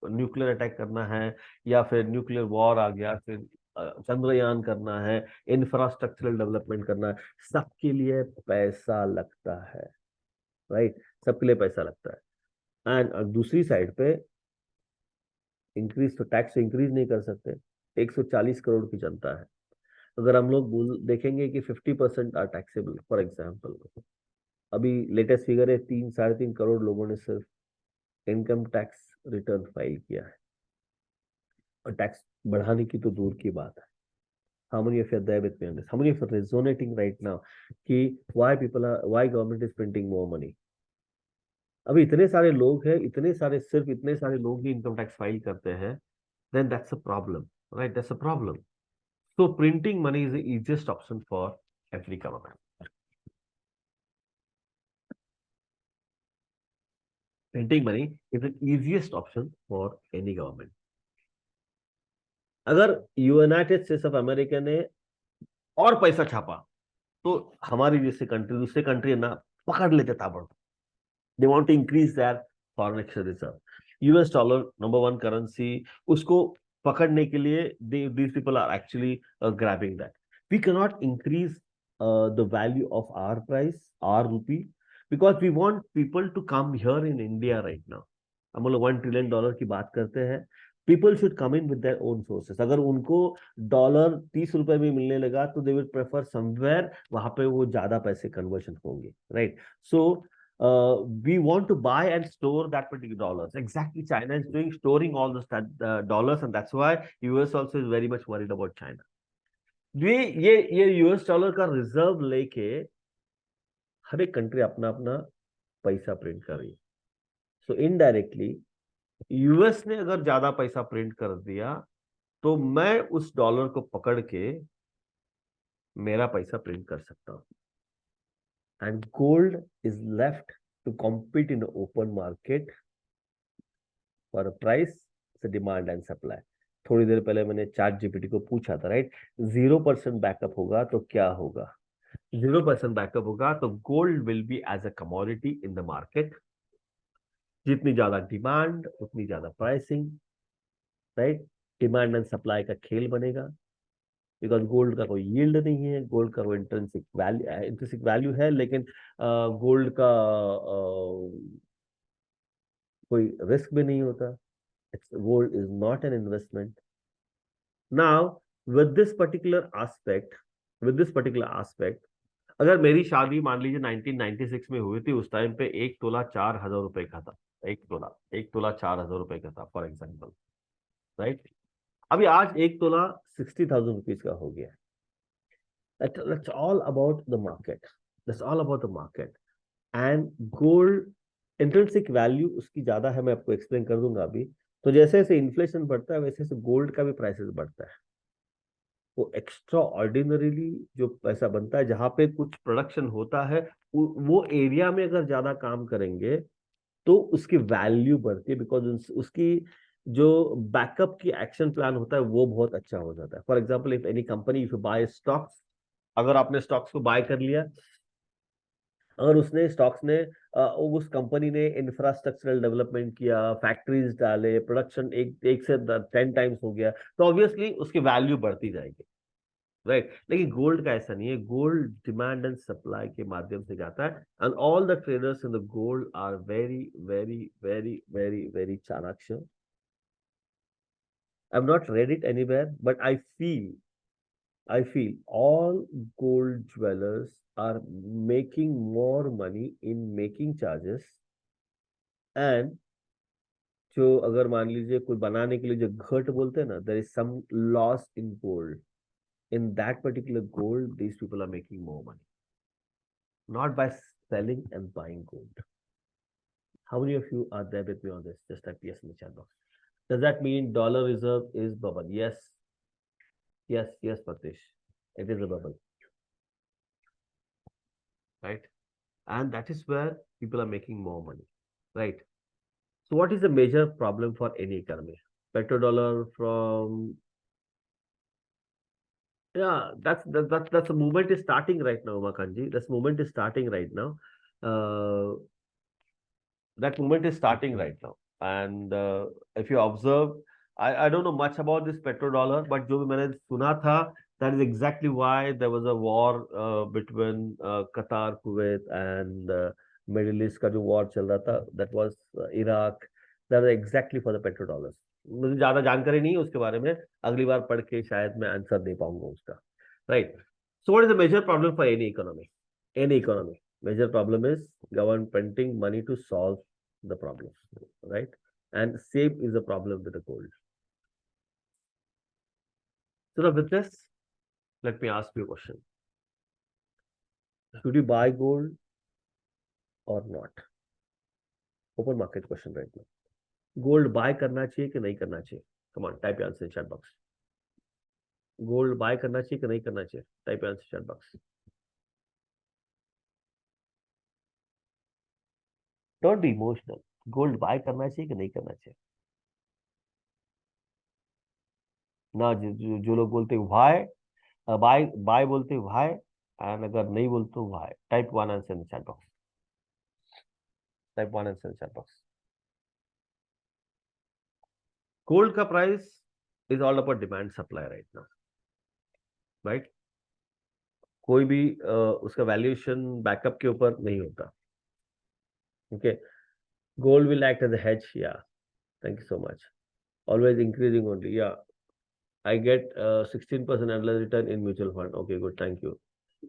न्यूक्लियर अटैक करना है, या फिर न्यूक्लियर वॉर आ गया, फिर चंद्रयान करना है, इंफ्रास्ट्रक्चरल डेवलपमेंट करना है, सबके लिए पैसा लगता है, राइट। सबके लिए पैसा लगता है। एंड दूसरी साइड पे इंक्रीज तो टैक्स इंक्रीज नहीं कर सकते। 140 करोड़ की जनता है। अगर हम लोग बोल देखेंगे कि 50% आर टैक्सेबल, फॉर एग्जाम्पल, अभी लेटेस्ट फिगर है 3 साढ़े 3 करोड़ लोगों ने सिर्फ इनकम टैक्स रिटर्न फाइल किया है, और टैक्स बढ़ाने की तो दूर की बात है। How many of you are there with me on this? How many of you are resonating right now कि why government is printing more money? अभी इतने सारे लोग हैं, सिर्फ इतने सारे लोग ही इनकम टैक्स फाइल करते हैं, then that's a problem, right? That's a problem. So printing money is the easiest option for every government. Printing money is the easiest option for any government. अगर यूनाइटेड स्टेट्स ऑफ अमेरिका ने और पैसा छापा, तो हमारी जैसे कंट्री, दूसरे कंट्री ना पकड़ लेते ताबड़। They want to increase their foreign exchange reserve. US dollar number one currency, उसको पकड़ने के लिए these people are actually grabbing that. We can not increase the value of our price, our rupee, because we want people to come here in India right now. हम लोग $1 ट्रिलियन की बात करते हैं। People should come in with their own sources. अगर उनको डॉलर 30 रुपए में मिलने लगा, तो दे विल प्रेफर समवेयर, वहां पे वो ज्यादा पैसे कन्वर्शन होंगे, right. So we want to buy and store that particular dollars. Exactly, China is doing storing all the dollars, and that's why US also is very much worried about China. ये यूएस डॉलर का रिजर्व लेके हर एक कंट्री अपना अपना पैसा प्रिंट कर रही है। सो इनडायरेक्टली यूएस ने अगर ज्यादा पैसा प्रिंट कर दिया, तो मैं उस डॉलर को पकड़ के मेरा पैसा प्रिंट कर सकता हूं। And gold is left to compete in open market for price, demand and supply. थोड़ी देर पहले मैंने चैट जीपीटी को पूछा था, राइट, 0% बैकअप होगा तो क्या होगा? 0% बैकअप होगा तो gold will be as a commodity in the market. जितनी ज्यादा डिमांड उतनी ज्यादा pricing, right. Demand and supply का खेल बनेगा, बिकॉज गोल्ड का कोई यील्ड नहीं है, गोल्ड का कोई इंट्रिंसिक वैल्यू है, लेकिन गोल्ड का कोई रिस्क भी नहीं होता। Gold is not an investment. Now with this particular aspect, अगर मेरी शादी मान लीजिए 1996 में हुई थी, उस टाइम पे 1 तोला 4,000 रुपए का था। एक तोला 4,000 रुपए का था, फॉर एग्जाम्पल, राइट। अभी आज 1 तोला 60,000 रुपीज का हो गया है। That's all about the market. That's all about the market. And gold intrinsic value उसकी ज्यादा है, मैं आपको एक्सप्लेन कर दूंगा अभी। तो जैसे जैसे इन्फ्लेशन बढ़ता है, वैसे वैसे गोल्ड का भी प्राइसेस बढ़ता है। वो एक्स्ट्रा ऑर्डिनरीली जो पैसा बनता है, जहां पे कुछ प्रोडक्शन होता है, वो एरिया में अगर ज्यादा काम करेंगे, तो उसकी वैल्यू बढ़ती है, बिकॉज उसकी जो बैकअप की एक्शन प्लान होता है वो बहुत अच्छा हो जाता है। For example, if any company if bye stocks, अगर आपने स्टॉक्स को बाय कर लिया, अगर उसने स्टॉक्स ने उस कंपनी ने इंफ्रास्ट्रक्चरल डेवलपमेंट किया, फैक्ट्रीज डाले, प्रोडक्शन एक से 10 टाइम्स हो गया, तो ऑब्वियसली उसकी वैल्यू बढ़ती जाएगी, राइट। लेकिन गोल्ड का ऐसा नहीं है। गोल्ड डिमांड एंड सप्लाई के माध्यम से जाता है, and all the traders in the gold are very very very very very Chanakya. I have not read it anywhere, but I feel all gold dwellers are making more money in making charges, and जो अगर मान लीजिए कोई बनाने के लिए जो घट बोलते हैं ना, there is some loss in gold, in that particular gold these people are making more money, not by selling and buying gold. How many of you are there with me on this? Just type yes in the chat box. Does that mean dollar reserve is bubble? Yes, yes, yes, Patish. It is a bubble, right? And that is where people are making more money, right? So what is the major problem for any economy? Petrodollar from, yeah, that's the movement is starting right now, Makanji. This movement is starting right now. Uh, that movement is starting right now. And if you observe, I don't know much about this petrodollar, but जो भी मैंने सुना था, that is exactly why there was a war between Qatar, Kuwait, and Middle East का जो war चल रहा था, that was Iraq. That was exactly for the petrodollars. मुझे ज्यादा जानकारी नहीं है उसके बारे में, अगली बार पढ़ के शायद मैं आंसर दे पाऊंगा उसका, right? So what is the major problem for any economy? Any economy, major problem is government printing money to solve the problem, right? And same is the problem with the gold. So now with this, let me ask you a question. Should you buy gold or not? Open market question right now. Gold buy करना चाहिए कि नहीं करना चाहिए? Come on, type your answer in chat box. Gold buy करना चाहिए कि नहीं करना चाहिए? Type your answer in chat box. Don't be emotional. Gold buy करना चाहिए कि नहीं करना चाहिए? ना जो लोग बोलते हैं why, बाय बोलते why, and अगर नहीं बोलते why. Type one answer in the chat box. Type one answer in the chat box. Gold का price is all about demand supply right now, right? कोई भी उसका वैल्यूएशन बैकअप के ऊपर नहीं होता. Okay, gold will act as a hedge. Yeah, thank you so much. Always increasing only. Yeah, I get 16% annual return in mutual fund. Okay, good. Thank you.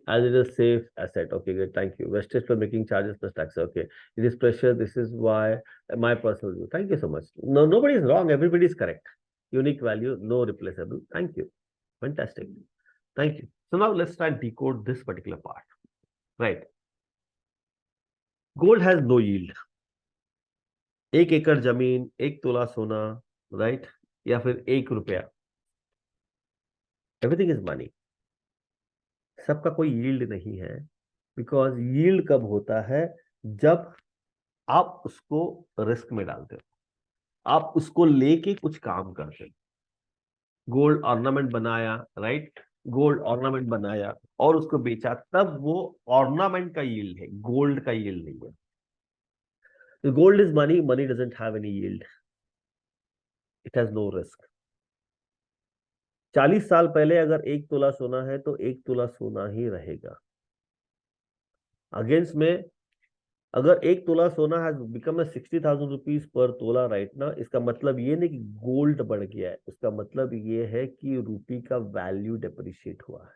As it is safe asset. Okay, good. Thank you. Vested for making charges plus tax. Okay, it is pressure. This is why my personal view. Thank you so much. No, nobody is wrong. Everybody is correct. Unique value, no replaceable. Thank you. Fantastic. Thank you. So now let's try and decode this particular part. Right. Gold has no yield. 1 एकड़ जमीन, 1 तोला सोना, राइट? या फिर 1 रुपया, एवरीथिंग इज मनी. सबका कोई यील्ड नहीं है, बिकॉज यील्ड कब होता है? जब आप उसको रिस्क में डालते हो, आप उसको लेके कुछ काम करते हो. गोल्ड ऑर्नामेंट बनाया, राइट? गोल्ड ऑर्नामेंट बनाया और उसको बेचा, तब वो ऑर्नामेंट का यील्ड है, गोल्ड का यील्ड नहीं है. Gold is money, money doesn't have any yield, it has no risk. 40 साल पहले अगर 1 तोला सोना है तो 1 तोला सोना ही रहेगा. अगेंस्ट में अगर 1 तोला सोना हैज बिकम 60,000 रुपीज पर तोला राइट ना, इसका मतलब ये नहीं कि गोल्ड बढ़ गया है, उसका मतलब ये है कि रूपी का वैल्यू डेप्रिशिएट हुआ है.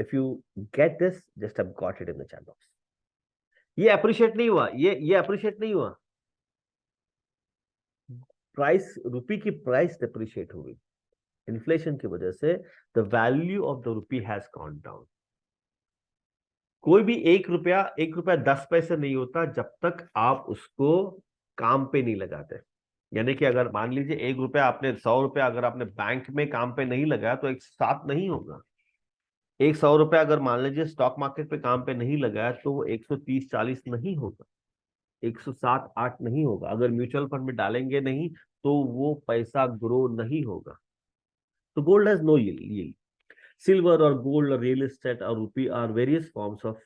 If you get this, just have got it in the chat box. ये अप्रिशिएट नहीं हुआ, ये अप्रिशिएट नहीं हुआ. प्राइस, रूपी की प्राइस डेप्रिशिएट हुई इन्फ्लेशन की वजह से. The value of the rupee has gone down. कोई भी 1 रुपया 10 पैसे नहीं होता जब तक आप उसको काम पे नहीं लगाते. यानी कि अगर मान लीजिए 1 रुपया आपने, 100 रुपया अगर आपने बैंक में काम पे नहीं लगाया तो एक साथ नहीं होगा. 100 रुपया अगर मान लीजिए स्टॉक मार्केट पे काम पे नहीं लगाया तो वो 130-40 नहीं होगा, 107-8 नहीं होगा. अगर म्यूचुअल फंड में डालेंगे नहीं तो वो पैसा ग्रो नहीं होगा. तो gold has no yield. Silver or gold or real estate or rupee are various forms of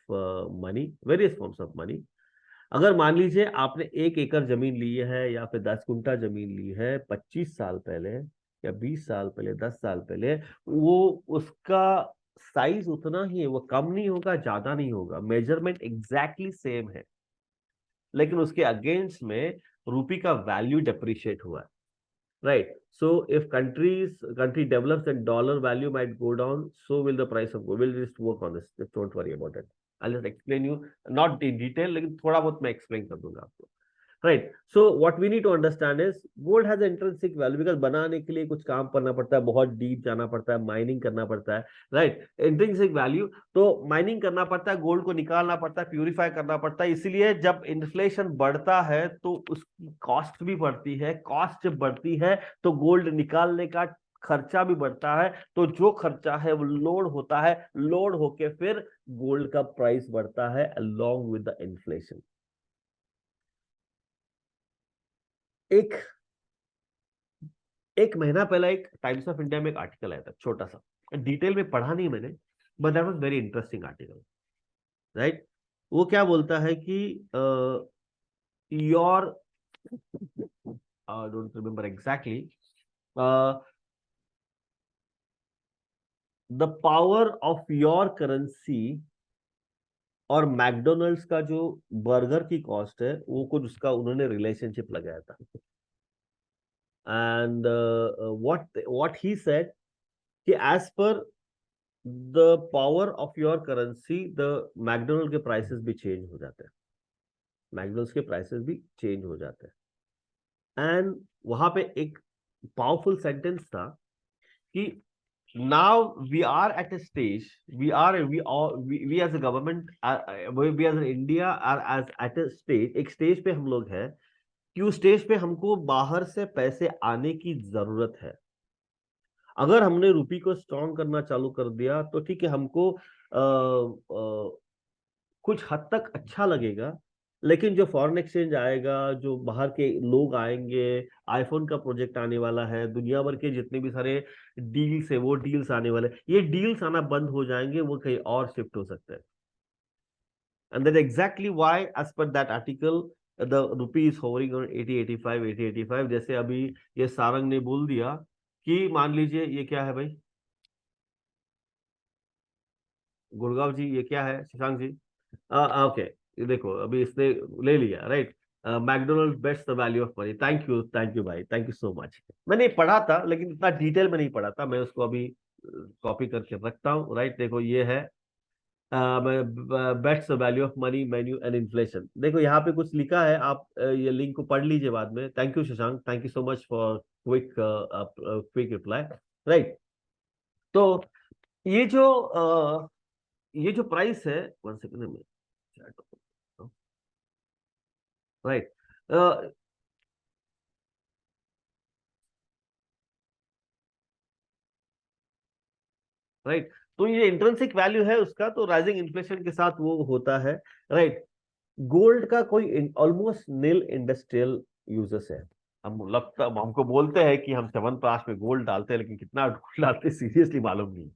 money, various forms of money. अगर मान लीजिए आपने 1 एकड़ जमीन ली है या फिर 10 गुंठा जमीन ली है 25 साल पहले या 20 साल पहले, 10 साल पहले, वो उसका साइज उतना ही है, वो कम नहीं होगा, ज्यादा नहीं होगा, मेजरमेंट एग्जैक्टली सेम है, लेकिन उसके अगेंस्ट में रूपी का वैल्यू डेप्रिशिएट हुआ है. Right. So if country develops and dollar value might go down, so will the price of gold. We'll just work on this. Just don't worry about it. I'll just explain you, not in detail, लेकिन थोड़ा बहुत मैं explain कर दूंगा आपको. Right. So what we need to understand is gold has an intrinsic value because बनाने के लिए कुछ काम करना पड़ता है, बहुत डीप जाना पड़ता है, माइनिंग करना पड़ता है, राइट? इंट्रिंसिक वैल्यू तो माइनिंग करना पड़ता है, गोल्ड को निकालना पड़ता है, प्यूरिफाई करना पड़ता है. इसीलिए जब इन्फ्लेशन बढ़ता है तो उसकी कॉस्ट भी बढ़ती है. कॉस्ट जब बढ़ती है तो गोल्ड निकालने का खर्चा भी बढ़ता है, तो जो खर्चा है वो लोड होता है, लोड होके फिर गोल्ड का प्राइस बढ़ता है अलोंग विद द इन्फ्लेशन। एक एक महीना पहले एक टाइम्स ऑफ इंडिया में एक आर्टिकल आया था, छोटा सा, डिटेल में पढ़ा नहीं मैंने, but that was very interesting article, right. वो क्या बोलता है कि your, don't remember exactly, the power of your currency और मैकडोनल्ड्स का जो बर्गर की कॉस्ट है, वो कुछ उसका उन्होंने रिलेशनशिप लगाया था। एंड व्हाट ही सेड कि as per the power of your currency the McDonald के प्राइसेस भी चेंज हो जाते हैं, मैकडोनल्ड्स के प्राइसेस भी चेंज हो जाते हैं। एंड वहां पे एक पावरफुल सेंटेंस था कि now we are at a stage, we as a government, we as an India are as at a stage, एक स्टेज पे हम लोग हैं कि उस स्टेज पे हमको बाहर से पैसे आने की जरूरत है। अगर हमने रुपी को स्ट्रॉन्ग करना चालू कर दिया तो ठीक है, हमको कुछ हद तक अच्छा लगेगा, लेकिन जो फॉरेन एक्सचेंज आएगा, जो बाहर के लोग आएंगे, आईफोन का प्रोजेक्ट आने वाला है, दुनिया भर के जितने भी सारे डील्स है वो डील्स आने वाले, ये डील्स आना बंद हो जाएंगे, वो कहीं और शिफ्ट हो सकते हैं। And that exactly why as per that article the rupee is hovering on 80-85, 80-85। जैसे अभी ये सारंग ने बोल दिया कि मान लीजिए ये क्या है भाई, गुड़गांव जी, ये क्या है शशांक जी? ओके, ये देखो अभी इसने ले लिया, right. McDonald best the value of money. Thank you भाई, थैंक यू सो मच। मैंने पढ़ा था लेकिन इतना डिटेल में नहीं पढ़ा था, मैं उसको अभी कॉपी करके रखता हूँ, राइट। देखो ये है best the value of money menu and inflation. देखो यहाँ पे कुछ लिखा है, आप ये लिंक को पढ़ लीजिए बाद में। Thank you Shashank, thank you so much for quick reply, right. तो ये जो ये जो प्राइस है, वन सेकंड में, राइट, राइट। तो ये इंट्रिंसिक वैल्यू है उसका, तो राइजिंग इन्फ्लेशन के साथ वो होता है, राइट। गोल्ड का कोई ऑलमोस्ट नील इंडस्ट्रियल यूजेस है। हमको बोलते हैं कि हम च्यवनप्राश में गोल्ड डालते हैं, लेकिन कितना गोल्ड डालते हैं सीरियसली मालूम नहीं,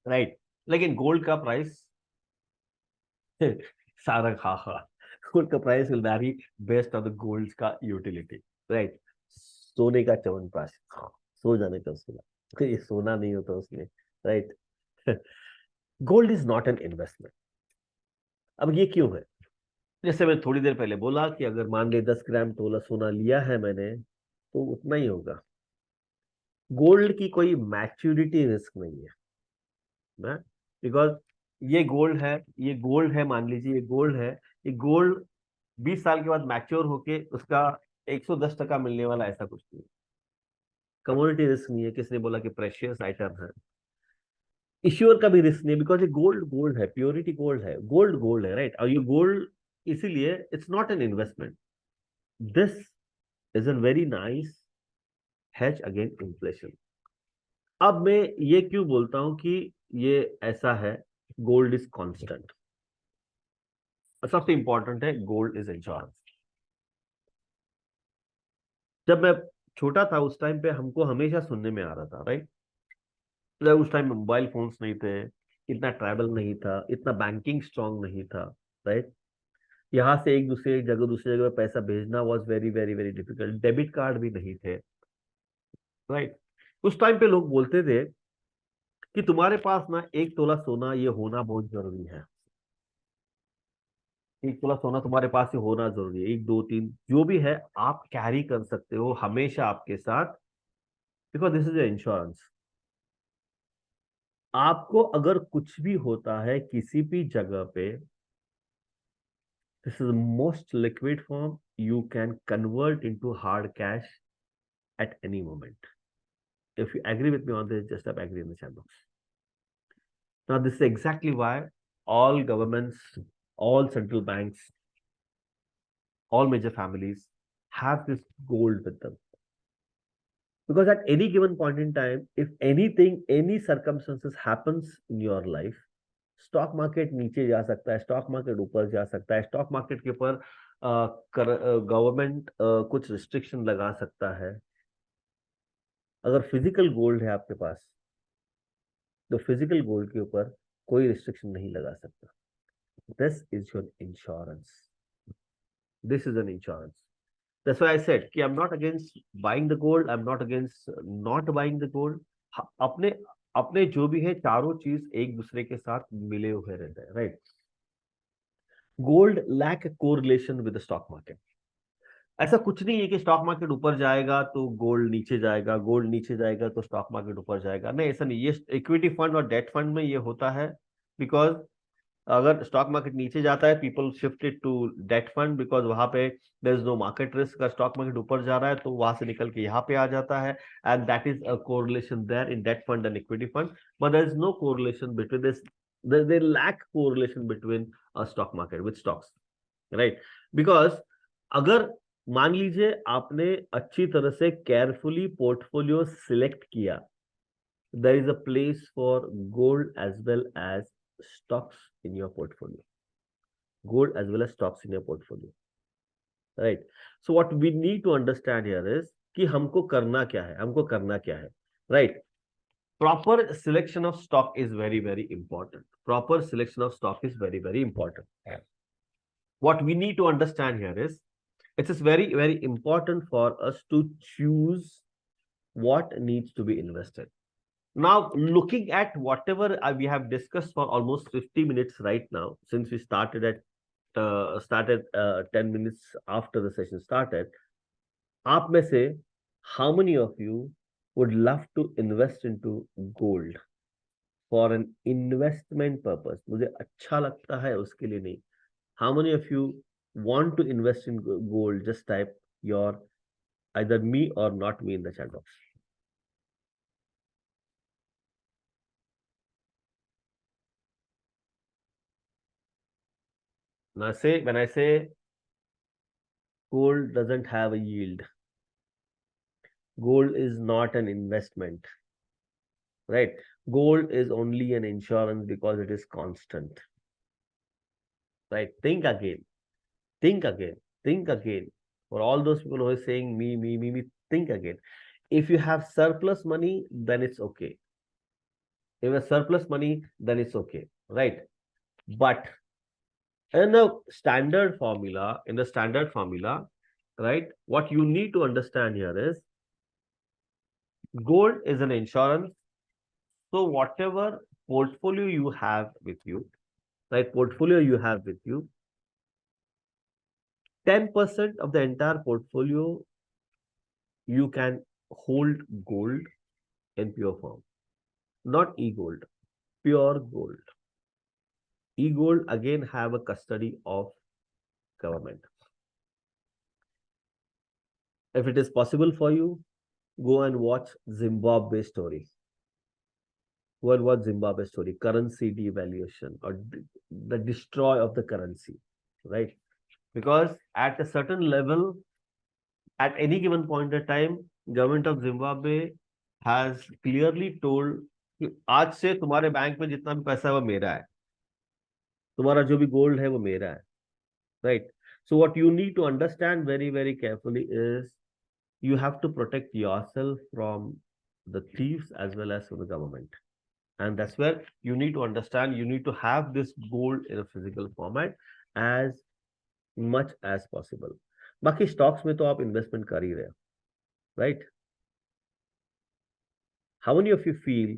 राइट। लेकिन गोल्ड का प्राइस सारा खा खा गोल्ड का price will vary based on the gold का यूटिलिटी, राइट। सोने का च्यवनप्राश, सो जाने का उसके बाद, ये सोना नहीं होता उसमें, right. Gold is not an investment. अब ये क्यों है? जैसे मैं थोड़ी देर पहले बोला कि अगर मान ले 10 ग्राम तोला सोना लिया है मैंने, तो उतना ही होगा। गोल्ड की कोई मैच्योरिटी रिस्क नहीं है, बिकॉज ये गोल्ड है, मान लीजिए ये गोल्ड है, ये गोल्ड 20 साल के बाद मैच्योर होके उसका 110% मिलने वाला, ऐसा कुछ नहीं। कमोडिटी रिस्क नहीं है, किसने बोला कि प्रेशियस आइटम है। इश्योर का भी रिस्क नहीं है, बिकॉज ये गोल्ड गोल्ड है, प्योरिटी गोल्ड है, गोल्ड गोल्ड है, राइट। और ये गोल्ड इसीलिए it's not an investment, this is a very nice hedge against inflation. अब मैं ये क्यों बोलता हूं कि ये ऐसा है, गोल्ड इज कांस्टेंट। सबसे इंपॉर्टेंट है, गोल्ड इज इंश्योरेंस। जब मैं छोटा था उस टाइम पे हमको हमेशा सुनने में आ रहा था, राइट। उस टाइम में मोबाइल फोन्स नहीं थे, इतना ट्रैवल नहीं था, इतना बैंकिंग स्ट्रांग नहीं था, राइट। यहाँ से एक दूसरी जगह पैसा भेजना was very very very difficult, debit card भी नहीं थे, राइट। उस टाइम पे लोग बोलते थे कि तुम्हारे पास ना 1 तोला सोना ये होना बहुत जरूरी है, 1 तोला सोना तुम्हारे पास ही होना जरूरी है, एक दो तीन जो भी है आप कैरी कर सकते हो हमेशा आपके साथ, बिकॉज दिस इज इंश्योरेंस। आपको अगर कुछ भी होता है किसी भी जगह पे, this is most liquid form, you can convert into hard cash at any moment. If you agree with me on this, just type agree in the chat box. Now, this is exactly why all governments, all central banks, all major families have this gold with them. Because at any given point in time, if anything, any circumstances happens in your life, stock market नीचे जा सकता है, स्टॉक मार्केट ऊपर जा सकता है, स्टॉक मार्केट के ऊपर गवर्नमेंट कुछ रिस्ट्रिक्शन लगा सकता है. अगर फिजिकल गोल्ड है आपके पास, तो फिजिकल गोल्ड के ऊपर कोई रिस्ट्रिक्शन नहीं लगा सकता. This is your insurance. This is an insurance. That's why I said कि I'm not against buying the gold, I'm not against not buying the gold. अपने अपने जो भी है चारों चीज एक दूसरे के साथ मिले हुए रहते हैं, right. Gold lack correlation with the stock market. ऐसा कुछ नहीं है कि स्टॉक मार्केट ऊपर जाएगा तो गोल्ड नीचे जाएगा, गोल्ड नीचे जाएगा तो स्टॉक मार्केट ऊपर जाएगा. नहीं, ऐसा नहीं. ये इक्विटी फंड और डेट फंड में ये होता है. बिकॉज अगर स्टॉक मार्केट नीचे जाता है, people shifted to debt fund, because वहां पे there is no market risk. का स्टॉक मार्केट ऊपर जा रहा है तो वहां से निकल के यहाँ पे आ जाता है, and that is a correlation there in debt fund and equity fund. But there is no correlation between this. they lack correlation between a stock market with stocks, right? Because अगर मान लीजिए आपने अच्छी तरह से केयरफुली पोर्टफोलियो सिलेक्ट किया, there is a place for gold as well as stocks in your portfolio. Gold as well as stocks in your portfolio, right? So what we need to understand here is कि हमको करना क्या है, हमको करना क्या है, right? Proper selection of stock is very, very important. Proper selection of stock is very, very important. What we need to understand here is it is very, very important for us to choose what needs to be invested. Now, looking at whatever we have discussed for almost 50 minutes right now, since we started at 10 minutes after the session started, आप में से how many of you would love to invest into gold for an investment purpose? मुझे अच्छा लगता है उसके लिए नहीं. How many of you want to invest in gold? Just type your either me or not me in the chat box. When I say gold doesn't have a yield, gold is not an investment, right? Gold is only an insurance because it is constant, right? Think again, think again, think again. For all those people who are saying me, think again. If you have surplus money, then it's okay. If you have surplus money, then it's okay, right? But in the standard formula, right, what you need to understand here is gold is an insurance. So whatever portfolio you have with you, right, 10% of the entire portfolio you can hold gold in pure form, not e-gold, pure gold. E-gold again have a custody of government. If it is possible for you, go and watch Zimbabwe story. Go and watch Zimbabwe story, currency devaluation or the destroy of the currency, right? Because at a certain level, at any given point in time, government of Zimbabwe has clearly told कि आज से तुम्हारे बैंक में जितना भी पैसा है वो मेरा है, तुम्हारा जो भी गोल्ड है वो मेरा है, right? So what you need to understand very, very carefully is you have to protect yourself from the thieves as well as from the government. And that's where you need to understand, you need to have this gold in a physical format as much as possible. बाकी stocks में तो आप investment कर ही रहे हो, right? How many of you feel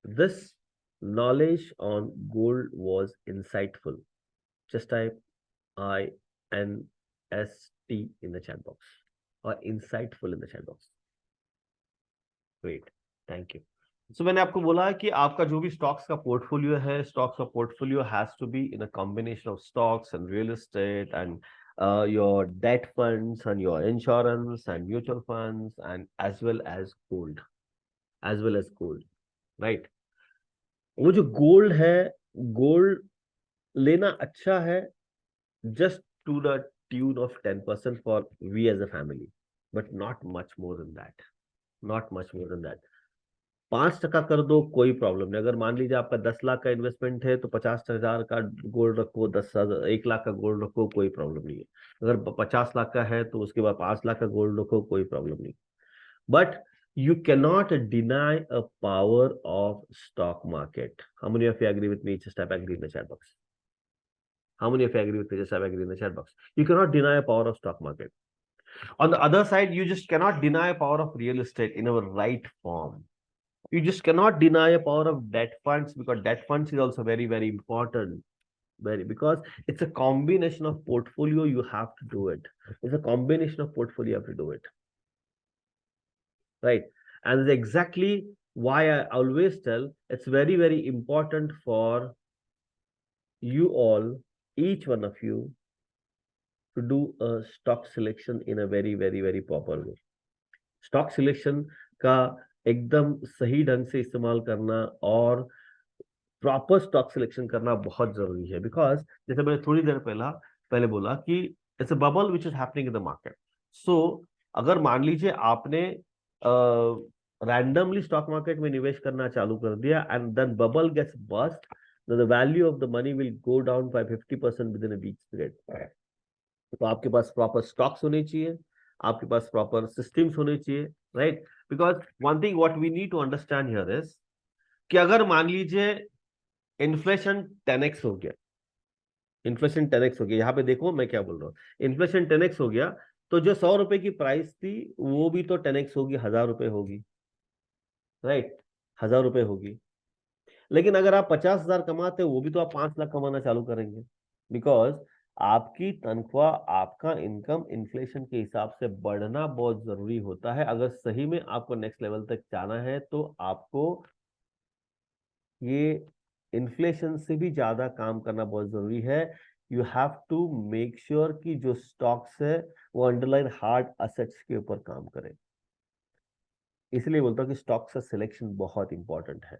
this knowledge on gold was insightful? Just type INST in the chat box or insightful in the chat box. Great, thank you. So मैंने आपको बोला कि आपका जो भी stocks का portfolio है, stocks का portfolio has to be in a combination of stocks and real estate and your debt funds and your insurance and mutual funds and as well as gold, right? वो जो gold है, gold लेना अच्छा है just to the tune of 10% for we as a family, but not much more than that. Not much more than that. 5% कर दो, कोई प्रॉब्लम नहीं। अगर मान लीजिए आपका 10 लाख का इन्वेस्टमेंट है तो 50,000 का गोल्ड रखो, 10,000 1 लाख का गोल्ड रखो, कोई प्रॉब्लम नहीं है। अगर 50 लाख का है तो उसके बाद 5 लाख का गोल्ड रखो, कोई प्रॉब्लम नहीं। But you cannot deny a power of stock market. How many of you agree with me? Just type agree in the chat box. How many of you agree with me? Just type agree in the chat box. You cannot deny a power of stock market. On the other side, you just cannot deny a power of real estate in our right form. You just cannot deny a power of debt funds, because debt funds is also very, very important. Because it's a combination of portfolio, you have to do it. It's a combination of portfolio, you have to do it. Right. And that's exactly why I always tell it's very, very important for you all, each one of you, to do a stock selection in a very, very, very proper way. Stock selection का एकदम सही ढंग से इस्तेमाल करना और प्रॉपर स्टॉक सिलेक्शन करना बहुत जरूरी है। बिकॉज जैसे मैंने थोड़ी देर पहले बोला कि it's a bubble which is happening in the market. So अगर मान लीजिए आपने रैंडमली स्टॉक मार्केट में निवेश करना चालू कर दिया and then bubble gets bust, the value of the money will go down by 50% within a week period. तो आपके पास प्रॉपर स्टॉक्स होने चाहिए, आपके पास प्रॉपर सिस्टम्स होने चाहिए, right? Because one thing what we need to understand here is कि अगर मान लीजिए इन्फ्लेशन 10x हो गया, इन्फ्लेशन 10x हो गया, यहाँ पे देखो मैं क्या बोल रहा हूँ, इन्फ्लेशन 10x हो गया, तो जो 100 रुपए की प्राइस थी वो भी तो 10x होगी, 1000 रुपए होगी, राइट? 1000 रुपए होगी। लेकिन अगर आप 50,000 कमाते हो, वो भी तो आप 5 लाख कमाना चालू करेंगे। बिकॉज आपकी तनख्वाह, आपका इनकम इन्फ्लेशन के हिसाब से बढ़ना बहुत जरूरी होता है। अगर सही में आपको नेक्स्ट लेवल तक जाना है तो आपको ये इन्फ्लेशन से भी ज्यादा काम करना बहुत जरूरी है। You have to make sure कि जो स्टॉक्स है वो अंडरलाइन हार्ड असेट्स के ऊपर काम करे। इसलिए बोलता हूँ कि स्टॉक्स का सिलेक्शन बहुत इंपॉर्टेंट है,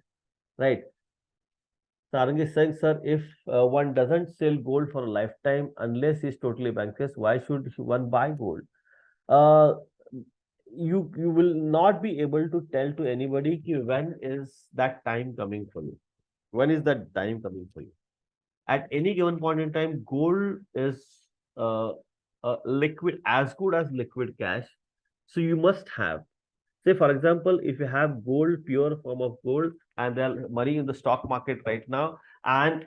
right? Sarang is saying, sir, if one doesn't sell gold for a lifetime unless he's totally bankrupt, why should one buy gold? Uh, you will not be able to tell to anybody ki when is that time coming for you. When is that time coming for you? At any given point in time, gold is uh, liquid, as good as liquid cash. So you must have. Say, for example, if you have gold, pure form of gold, and there are money in the stock market right now, and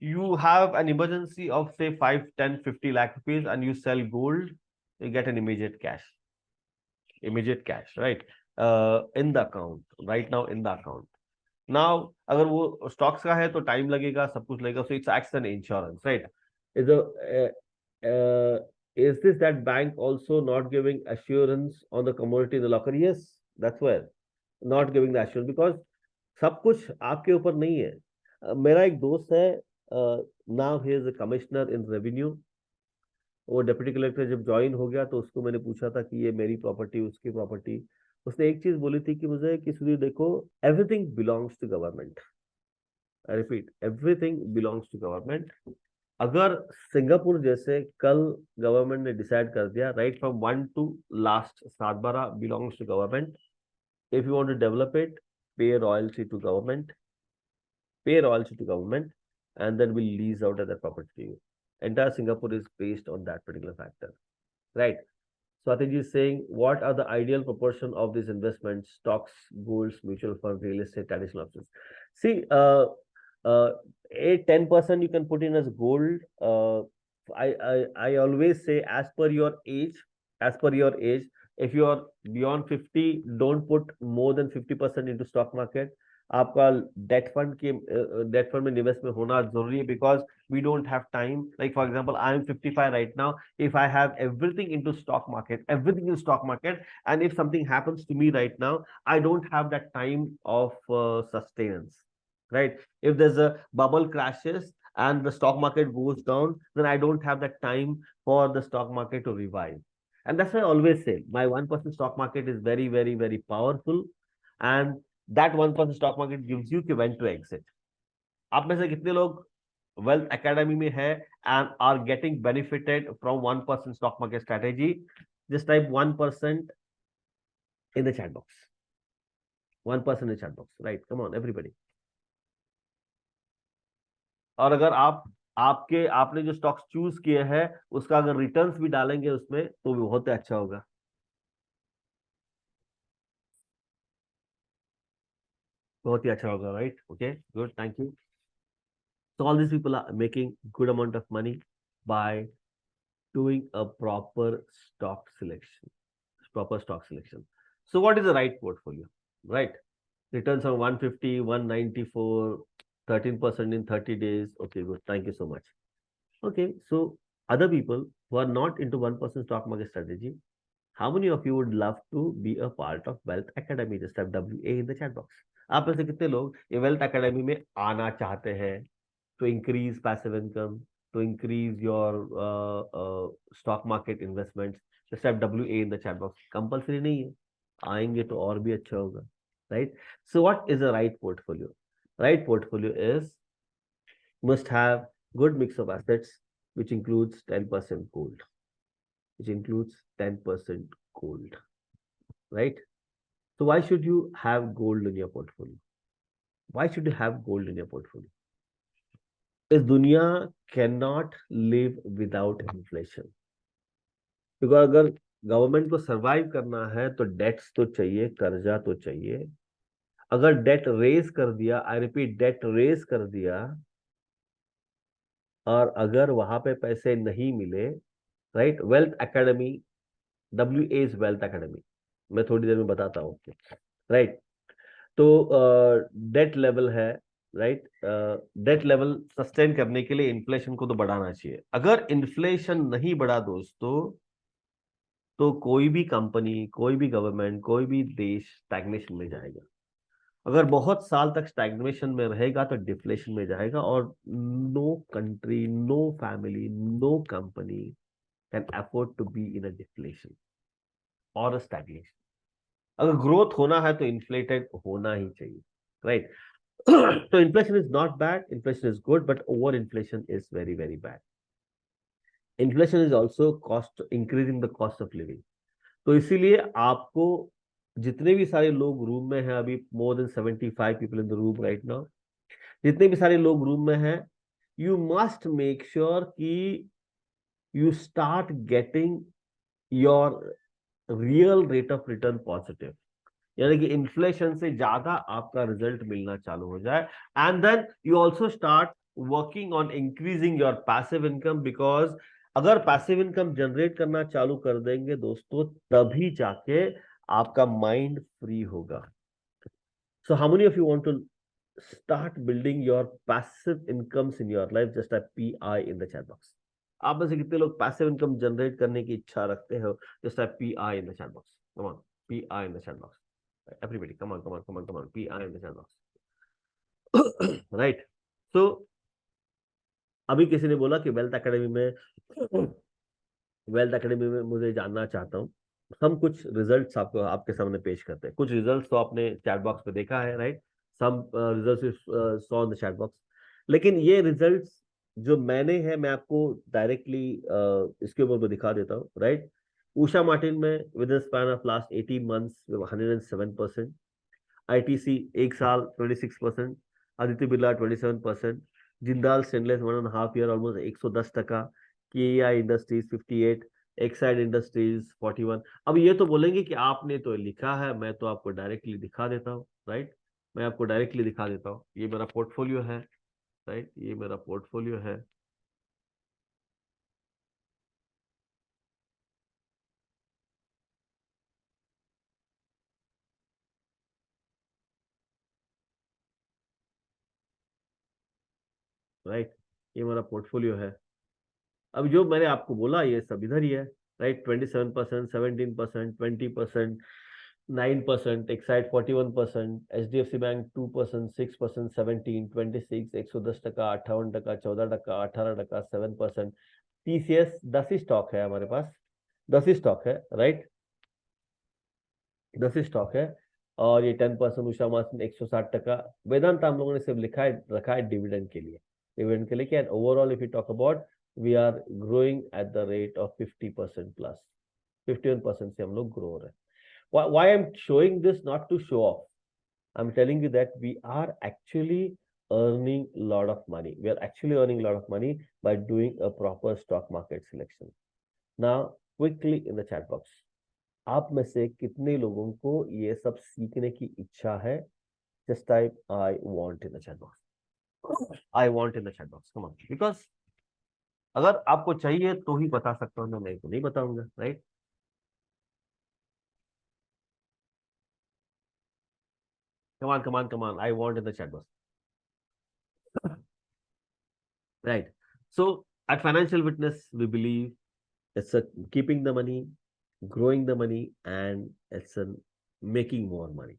you have an emergency of say 5, 10, 50 lakh rupees, and you sell gold, you get an immediate cash, right? In the account, right now in the account. Now, अगर वो stocks का है तो time लगेगा, सब कुछ लगेगा, so it's acts an insurance, right? Is is this that bank also not giving assurance on the commodity in the locker? Yes, that's where not giving the assurance, because सब कुछ आपके ऊपर नहीं है। मेरा एक दोस्त है, now he is a commissioner in revenue। वो डिप्टी कलेक्टर जब ज्वाइन हो गया तो उसको मैंने पूछा था कि ये मेरी प्रॉपर्टी, उसकी प्रॉपर्टी। उसने एक चीज बोली थी कि मुझे कि सुधीर देखो, everything belongs to government. I repeat, everything belongs to government. अगर सिंगापुर जैसे कल गवर्नमेंट ने डिसाइड कर दिया right from 1 to last 7-12 belongs to government, if you want to develop it, pay royalty to government, and then we'll lease out that property to you. Entire Singapore is based on that particular factor, right? Swatiji is saying, what are the ideal proportion of these investments? Stocks, golds, mutual fund, real estate, traditional options. See, a 10% you can put in as gold. I always say, as per your age, if you are beyond 50, don't put more than 50% into stock market. आपका डेट फंड में निवेश में होना जरूरी है, because we don't have time. Like for example, I am 55 right now, if I have everything into stock market, and if something happens to me right now, I don't have that time of sustenance, right? If there's a bubble crashes and the stock market goes down, then I don't have that time for the stock market to revive. And that's why I always say my 1% stock market is very, very, very powerful, and that 1% stock market gives you when to exit. आप में से कितने लोग वेल्थ एकेडमी में है and are getting benefited from 1% stock market strategy, just type 1% in the chat box. 1% in the chat box. Right? Come on, everybody. और अगर आपने जो स्टॉक्स चूज किए हैं उसका अगर रिटर्न्स भी डालेंगे उसमें तो भी बहुत अच्छा होगा. बहुत ही अच्छा होगा. Right? Okay, good, thank you. So all these people are making good amount of money by doing a proper stock selection. Proper stock selection. So what is the right portfolio? Right? Returns on 150, 194, 13% in 30 days. Okay, good. Thank you so much. Okay, so other people who are not into 1% stock market strategy, how many of you would love to be a part of Wealth Academy? Just type WA in the chat box. आप में से कितने लोग ये वेल्थ एकेडमी में आना चाहते हैं to increase passive income, to increase your stock market investments? Just type WA in the chat box. Compulsory नहीं है, आएंगे तो और भी अच्छा होगा. Right? So what is the right portfolio? Right portfolio is must have good mix of assets, which includes 10% gold, which includes 10% gold, right? So why should you have gold in your portfolio? Why should you have gold in your portfolio? इस दुनिया cannot live without inflation. Because अगर गवर्नमेंट को सरवाइव करना है तो डेट्स तो चाहिए, कर्जा तो चाहिए. अगर डेट रेज कर दिया, आई रिपीट, डेट रेज कर दिया, और अगर वहां पे पैसे नहीं मिले, right? Wealth academy, WA is wealth academy, मैं थोड़ी देर में बताता हूँ. राइट? तो डेट लेवल है, राइट? डेट लेवल सस्टेन करने के लिए इन्फ्लेशन को तो बढ़ाना चाहिए. अगर इन्फ्लेशन नहीं बढ़ा दोस्तों तो कोई भी कंपनी, कोई भी गवर्नमेंट, कोई भी देश स्टैग्नेशन में जाएगा. अगर बहुत साल तक स्टैग्नेशन में रहेगा तो डिफ्लेशन में जाएगा. और no country, no family, no company can afford to be in a deflation और अ स्टैग्नेशन. अगर ग्रोथ होना है तो इन्फ्लेटेड होना ही चाहिए. राइट? तो inflation is not bad, inflation is good, but over inflation is very very bad. Inflation is also cost, increasing the cost of living. तो इसीलिए आपको, जितने भी सारे लोग रूम में हैं अभी, more than 75 people in the room right now, जितने भी सारे लोग रूम में हैं, यू मस्ट मेक श्योर कि you start getting your real rate of return positive. यानी कि इन्फ्लेशन से ज्यादा आपका रिजल्ट मिलना चालू हो जाए. And then you also start working on increasing your passive income. Because अगर पैसिव इनकम जनरेट करना चालू कर देंगे दोस्तों, तभी जाके आपका माइंड फ्री होगा. So how many of you want to start building your passive incomes in your life? Just type PI in the chat box. आप में से कितने लोग पैसिव इनकम जनरेट करने की इच्छा रखते हो? Just type PI in the chat box. Come on, PI in the chat box. Everybody, come on, come on, come on, come on. PI in the chat box. Right? So अभी किसी ने बोला कि वेल्थ एकेडमी में मुझे जानना चाहता हूँ. हम कुछ रिजल्ट्स आपको, आपके सामने पेश करते हैं. कुछ रिजल्ट्स तो आपने चैट बॉक्स पे देखा है, right? Some results saw in the chat box. लेकिन ये रिजल्ट्स जो मैंने है, मैं आपको डायरेक्टली इसके ऊपर मैं दिखा देता हूँ. राइट? उषा मार्टिन में within span of last 18 months 107%. ITC एक साल 26%. Aditya Birla 27%. Jindal stainless 1.5 year almost 110%. KI industries 58. Exide industries 41. अब ये तो बोलेंगे कि आपने तो लिखा है, मैं तो आपको डायरेक्टली दिखा देता हूँ. राइट? मैं आपको डायरेक्टली दिखा देता हूँ. ये मेरा पोर्टफोलियो है. राइट? ये मेरा पोर्टफोलियो है. राइट? ये मेरा पोर्टफोलियो है. अब जो मैंने आपको बोला ये सब इधर ही है. Right? 27%, 17%, 20%, 9%, Exide 41%, HDFC bank 2%, 6%, 17, 26, 110%, 58%, 14%, 18%, 7%. TCS 10 ही स्टॉक है हमारे पास, 10 ही स्टॉक है. राइट? 10 ही स्टॉक है. और ये 10%, उषा मार्टिन 160%. वेदांत हम लोगों ने सिर्फ लिखा है, रखा है डिविडेंड के लिए. डिविडेंड के लेके, and overall if you talk about, we are growing at the rate of 50% plus, 51% से हम लोग ग्रो हो रहे हैं. Why I'm showing this not to show off. I'm telling you that we are actually earning a lot of money. We are actually earning a lot of money by doing a proper stock market selection. Now, quickly in the chat box, आप में से कितने लोगों को ये सब सीखने की इच्छा है? Just type I want in the chat box. I want in the chat box. Come on. Because अगर आपको चाहिए तो ही बता सकता हूँ, मैं तो नहीं बताऊंगा, right? Come on, come on, come on. I want in the chat box. Right. So at Financial Witness, we believe it's a keeping the money, growing the money, and it's a making more money.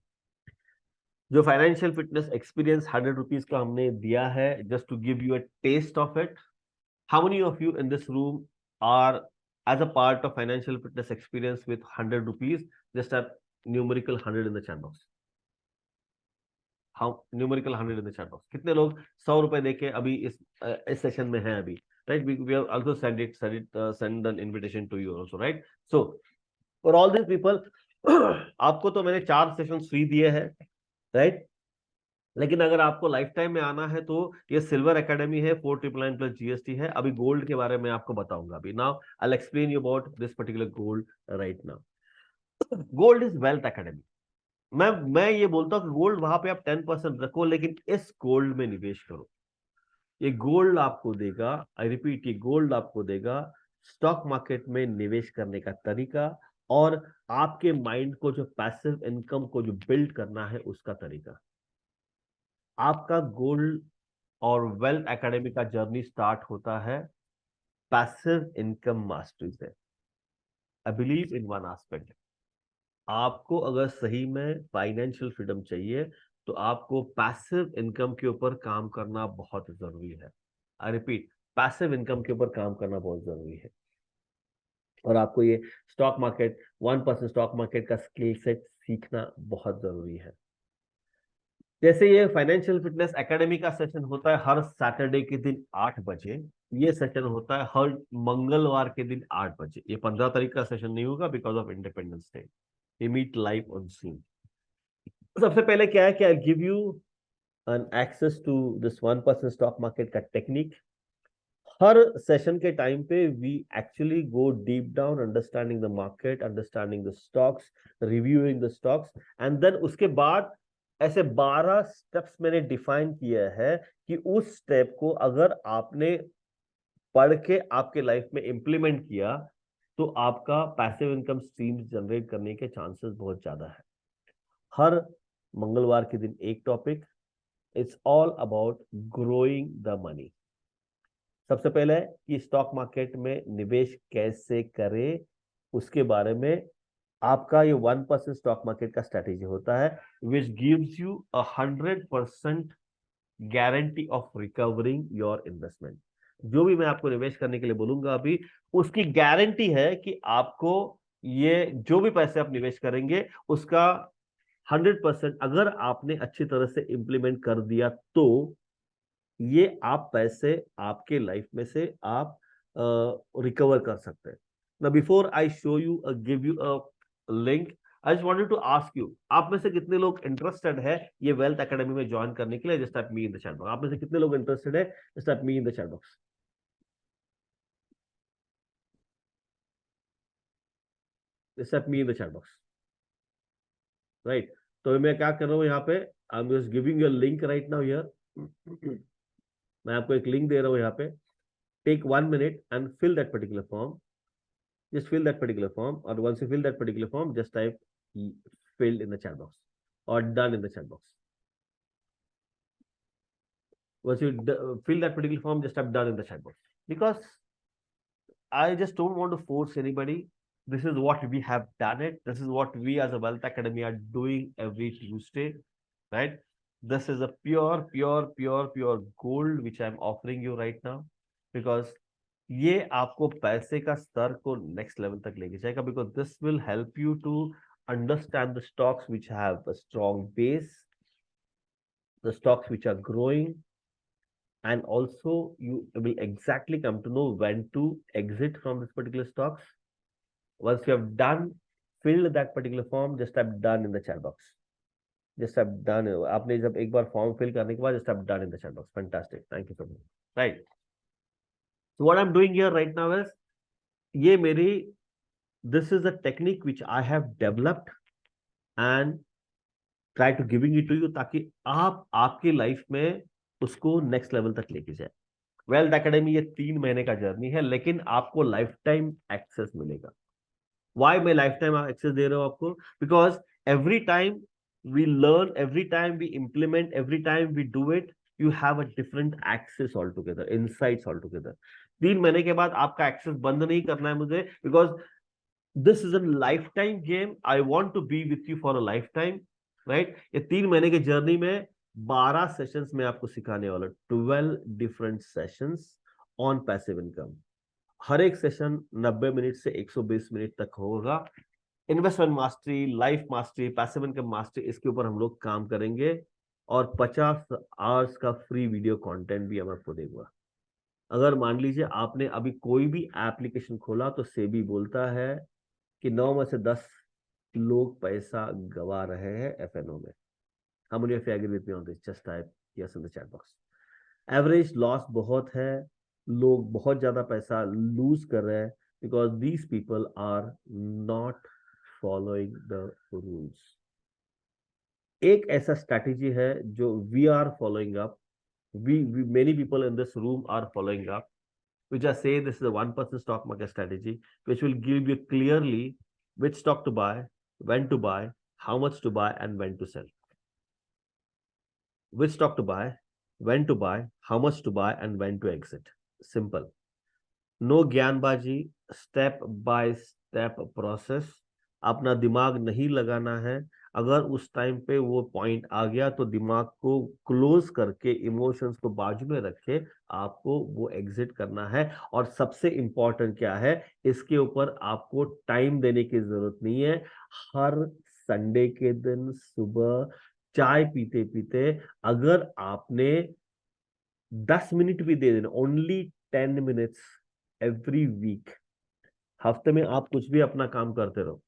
जो फाइनेंशियल फिटनेस एक्सपीरियंस 100 रुपीज का हमने दिया है, just to give you a taste of it, how many of you in this room are as a part of financial fitness experience with 100 rupees? Just a numerical 100 in the chat box. How numerical 100 in the chat box. कितने लोग 100 रुपए देके अभी इस सेशन में हैं अभी, right? We have also send an invitation to you also, right? So for all these people, आपको तो मैंने 4 सेशन फ्री दिए हैं, right? लेकिन अगर आपको लाइफ टाइम में आना है तो ये सिल्वर एकेडमी है, 4999 प्लस जीएसटी है. अभी गोल्ड के बारे में आपको बताऊंगा अभी. Now I will explain you about this particular gold right now. Gold is wealth academy. मैं ये बोलता हूँ कि गोल्ड वहां पे आप 10% रखो, लेकिन इस गोल्ड में निवेश करो. ये गोल्ड आपको देगा, आई रिपीट, ये गोल्ड आपको देगा स्टॉक मार्केट में निवेश करने का तरीका, और आपके माइंड को जो पैसिव इनकम को जो बिल्ड करना है उसका तरीका. आपका गोल्ड और वेल्थ एकेडमी का जर्नी स्टार्ट होता है पैसिव इनकम मास्टरी से. I believe in one aspect. आपको अगर सही में फाइनेंशियल फ्रीडम चाहिए तो आपको पैसिव इनकम के ऊपर काम करना बहुत जरूरी है. आई रिपीट, पैसिव इनकम के ऊपर काम करना बहुत जरूरी है. और आपको ये स्टॉक मार्केट, 1% स्टॉक मार्केट का स्किल सेट सीखना बहुत जरूरी है. जैसे ये फाइनेंशियल फिटनेस एकेडमी का सेशन होता है हर सैटरडे के दिन 8 बजे. ये सेशन होता है हर मंगलवार के दिन 8 बजे. ये 15 तारीख का सेशन नहीं होगा because of Independence Day. We meet live on scene. सबसे पहले क्या है कि I give you an access to this 1% stock market का टेक्निक. हर सेशन के टाइम पे we actually go deep down, understanding the market, understanding the stocks, reviewing the stocks, and then उसके बाद ऐसे 12 स्टेप्स मैंने डिफाइन किया है कि उस स्टेप को अगर आपने पढ़ के आपके लाइफ में इंप्लीमेंट किया तो आपका पैसिव इनकम स्ट्रीम जनरेट करने के चांसेस बहुत ज्यादा है. हर मंगलवार के दिन एक topic. It's all about growing the money. सबसे पहले कि स्टॉक मार्केट में निवेश कैसे करें उसके बारे में आपका ये 1% स्टॉक मार्केट का स्ट्रेटेजी होता है, which gives you 100% guarantee of recovering your investment. जो भी मैं आपको निवेश करने के लिए बोलूंगा अभी, उसकी गारंटी है कि आपको ये जो भी पैसे आप निवेश करेंगे उसका 100% अगर आपने अच्छी तरह से इंप्लीमेंट कर दिया तो ये आप पैसे आपके लाइफ में से आप रिकवर कर सकते हैं. Now before I show you, give you a link, I just wanted to ask you, आप में से कितने लोग इंटरेस्टेड है ये वेल्थ एकेडमी में ज्वाइन करने के लिए? Just type me in the chat box. आप में से कितने लोग इंटरेस्टेड है? Just type me in the chat box. Just type me in the chat box. Right. तो मैं क्या कर रहा हूँ यहाँ पे, I am just giving you link right now here. मैं आपको एक लिंक दे रहा हूँ यहाँ पे. Take 1 minute and fill that particular form. Just fill that particular form, or once you fill that particular form, just type filled in the chat box or done in the chat box. Once you fill that particular form, just type done in the chat box, because I just don't want to force anybody. This is what we have done it. This is what we as a Wealth Academy are doing every Tuesday, right? This is a pure gold which I'm offering you right now, because ये आपको पैसे का स्तर को नेक्स्ट लेवल तक लेके जाएगा. Because this will help you to understand the stocks which have a strong base, the stocks which are growing, and also you will exactly come to know when to exit from this particular stocks. Once you have done, filled that particular form, just type done in the chat box. Just type done. आपने जब एक बार फॉर्म फिल करने के बाद just type done in the chat box. Fantastic. Thank you so much. Right. So what I'm doing here right now is ये मेरी this is a technique which I have developed and try to giving it to you ताकि आप आपकी लाइफ में उसको नेक्स्ट लेवल तक लेके जाए. वेल्थ एकेडमी ये 3 महीने का जर्नी है, लेकिन आपको लाइफ टाइम एक्सेस मिलेगा. वाई मैं लाइफ टाइम एक्सेस दे रहा हूं आपको? Because every time we learn, every time we implement, every time we do it, you have a different access all together, insights all together. 3 महीने के बाद आपका एक्सेस बंद नहीं करना है मुझे, because this is a life time game. I want to be with you for a life time, right? ये 3 महीने की जर्नी में 12 सेशंस में आपको सिखाने वाला, 12 different sessions on passive income. हर एक सेशन 90 मिनट से 120 मिनट तक होगा. Investment mastery, life mastery, passive income mastery, इसके ऊपर हम लोग काम करेंगे. और 50 आवर्स का फ्री वीडियो कंटेंट भी हम आपको देगा. अगर मान लीजिए आपने अभी कोई भी एप्लीकेशन खोला तो सेबी बोलता है कि 9 में से 10 लोग पैसा गवा रहे हैं एफएनओ में. How many of you agree with me on this? Just type yes in the chat box. Average loss बहुत है, लोग बहुत ज्यादा पैसा लूज कर रहे हैं because these people are not following the rules. एक ऐसा स्ट्रैटेजी है जो we are following up, we many people in this room are following up, which I say this is a 1% stock market strategy which will give you clearly which stock to buy, when to buy, how much to buy and when to sell. Which stock to buy, when to buy, how much to buy and when to exit. Simple. No ज्ञानबाजी, स्टेप बाय स्टेप प्रोसेस. अपना दिमाग नहीं लगाना है. अगर उस टाइम पे वो पॉइंट आ गया तो दिमाग को क्लोज करके इमोशंस को बाजू में रखे आपको वो एग्जिट करना है. और सबसे इंपॉर्टेंट क्या है, इसके ऊपर आपको टाइम देने की जरूरत नहीं है. हर संडे के दिन सुबह चाय पीते पीते अगर आपने 10 मिनट भी दे देना, ओनली 10 मिनट्स एवरी वीक, हफ्ते में आप कुछ भी अपना काम करते रहो,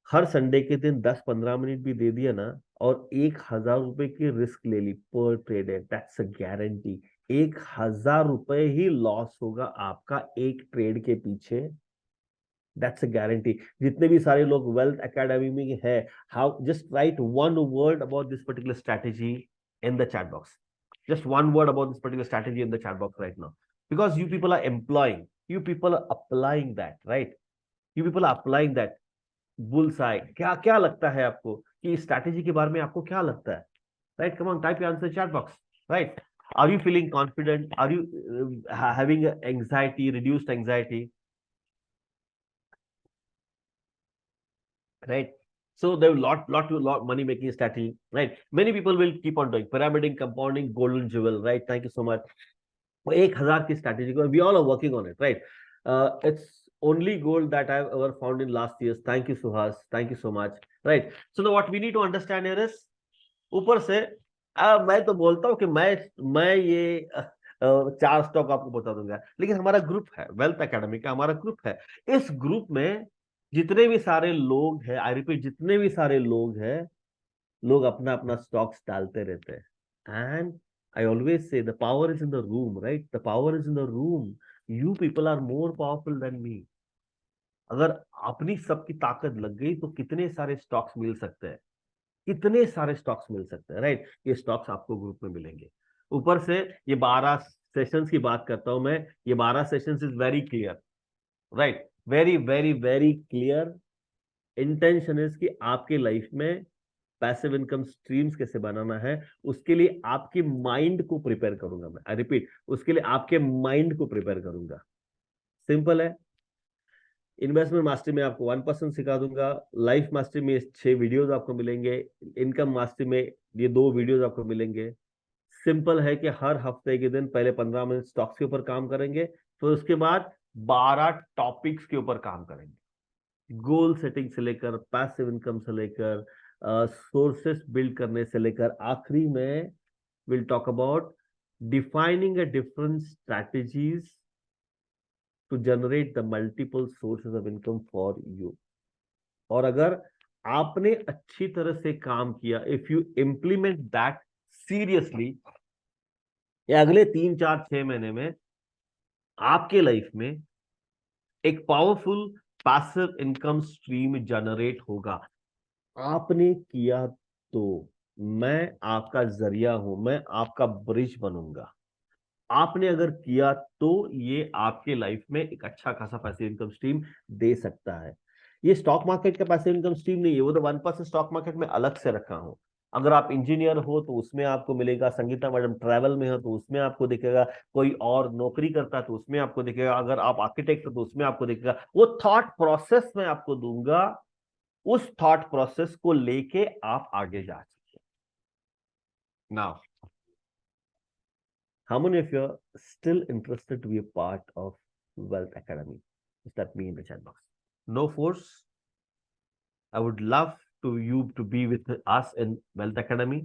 हर संडे के दिन 10-15 मिनट भी दे दिया ना, और 1,000 रुपए की रिस्क ले ली पर ट्रेड है, दैट्स अ गारंटी. 1,000 रुपए ही लॉस होगा आपका एक ट्रेड के पीछे. That's a guarantee. जितने भी सारे लोग वेल्थ एकेडमी में है, how just right one word about this particular strategy in the chat box. Just one word about this particular strategy in the chat box right now, because you people are employing, you people are applying that, right? You people are applying that bullseye. क्या क्या लगता है आपको कि इस स्ट्रैटेजी के बारे में आपको क्या लगता है, right? Come on, type your answer chat box, right? Are you feeling confident? Are you having anxiety, reduced anxiety, right? So there are lot money making strategy, right? Many people will keep on doing pyramiding, compounding, golden jewel, right? Thank you so much. 1,000 की स्ट्रैटेजी को we all are working on it, right? It's only gold that I've ever found in last years. Thank you, Suhas. Thank you so much. Right. So what we need to understand here is, ऊपर से मैं तो बोलता हूँ कि मैं ये 4 स्टॉक आपको बता दूंगा, लेकिन हमारा ग्रुप है वेल्थ एकेडमी का, हमारा ग्रुप है. इस ग्रुप में जितने भी सारे लोग हैं, आई रिपीट, जितने भी सारे लोग हैं, लोग अपना अपना स्टॉक्स डालते रहते हैं. And I always say the power is in the room, right? The power is in the room. You people are more powerful than me. अगर अपनी सबकी ताकत लग गई तो कितने सारे स्टॉक्स मिल सकते हैं, कितने सारे स्टॉक्स मिल सकते हैं, राइट? ये स्टॉक्स आपको ग्रुप में मिलेंगे. ऊपर से ये 12 सेशंस की बात करता हूं मैं. ये 12 sessions is very clear, right? Very very very clear. Intention is कि आपके लाइफ में पैसिव इनकम स्ट्रीम्स कैसे बनाना है, उसके लिए आपके माइंड को प्रिपेयर करूंगा मैं. आई रिपीट, उसके लिए आपके माइंड को प्रिपेयर करूंगा. सिंपल है. इन्वेस्टमेंट मास्टरी में आपको 1% सिखा दूंगा. लाइफ मास्टरी में 6 वीडियोस आपको मिलेंगे. इनकम मास्टरी में ये 2 वीडियोस आपको मिलेंगे. सिंपल है कि हर हफ्ते के दिन पहले 15 मिनट स्टॉक्स के ऊपर काम करेंगे, फिर उसके बाद 12 टॉपिक्स के ऊपर काम करेंगे. गोल सेटिंग से लेकर, पैसिव इनकम से लेकर, सोर्सेस बिल्ड करने से लेकर, आखिरी में will talk about defining a different strategies to generate the multiple sources of income for you. और अगर आपने अच्छी तरह से काम किया, if you implement that seriously, या अगले 3 4 6 महीने में आपके लाइफ में एक powerful passive income stream generate होगा। आपने किया तो मैं आपका जरिया हूं, मैं आपका ब्रिज बनूंगा। आपने अगर किया तो ये आपके लाइफ में एक अच्छा खासा पैसिव इनकम स्ट्रीम दे सकता है। ये स्टॉक मार्केट का पैसिव इनकम स्ट्रीम नहीं है, वो तो 1% स्टॉक मार्केट में अलग से रखा हूं। अगर आप इंजीनियर हो तो उसमें आपको मिलेगा, संगीता मैडम ट्रैवल में हो तो उसमें आपको दिखेगा, कोई और नौकरी करता है तो उसमें आपको दिखेगा, अगर आप आर्किटेक्ट हो तो उसमें आपको दिखेगा। वो थॉट प्रोसेस मैं आपको दूंगा, उस थॉट प्रोसेस को लेके आप आगे जा सकते। Now, how many of you are still interested to be a part of Wealth Academy? Just let me in the chat box. No force. I would love to you to be with us in Wealth Academy.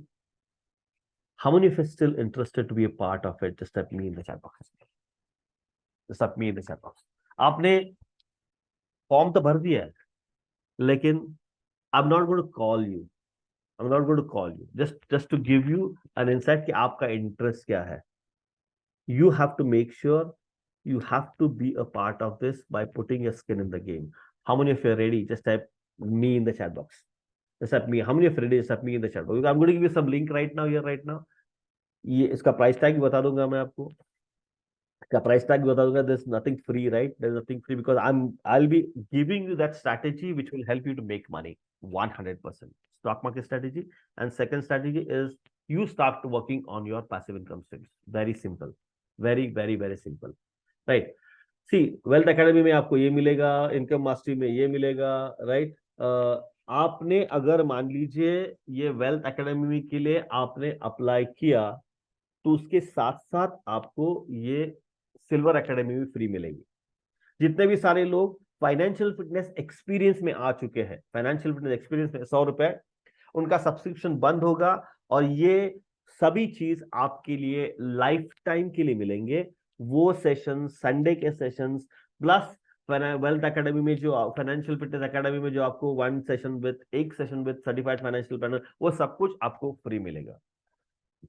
How many of you are still interested to be a part of it? Just let me in the chat box. Just let me in the chat box. आपने फॉर्म तो भर दिया है, लेकिन I'm not going to call you. I'm not going to call you. Just to give you an insight कि आपका इंटरेस्ट क्या है. You have to make sure you have to be a part of this by putting your skin in the game. How many of you are ready? Just type me in the chat box. Just type me. How many of you are ready? Just type me in the chat box. I'm going to give you some link right now, here, right now. ये इसका प्राइस टैग भी बता दूंगा मैं आपको, इसका प्राइस टैग भी बता दूंगा. There's nothing free, right? There's nothing free because I'll be giving you that strategy which will help you to make money 100%. Stock market strategy. And second strategy is you start working on your passive income streams. Very simple. Very, very, very simple. Right? C wealth academy में आपको ये मिलेगा, इनकम मास्टरी में ये मिलेगा, राइट? आपने अगर मान लीजिए ये वेल्थ एकेडमी के लिए आपने अप्लाई किया तो उसके साथ साथ आपको ये सिल्वर एकेडमी भी फ्री मिलेगी। जितने भी सारे लोग फाइनेंशियल फिटनेस एक्सपीरियंस में आ चुके हैं, फाइनेंशियल फिटनेस एक्सपीरियंस में 100 रुपए उनका सब्सक्रिप्शन बंद होगा, और ये सभी चीज आपके लिए लाइफ टाइम के लिए मिलेंगे। वो सेशन, संडे के सेशंस प्लस वेल्थ एकेडमी में जो फाइनेंशियल फिटनेस एकेडमी में जो आपको एक session with certified financial planner, वो सब कुछ आपको फ्री मिलेगा।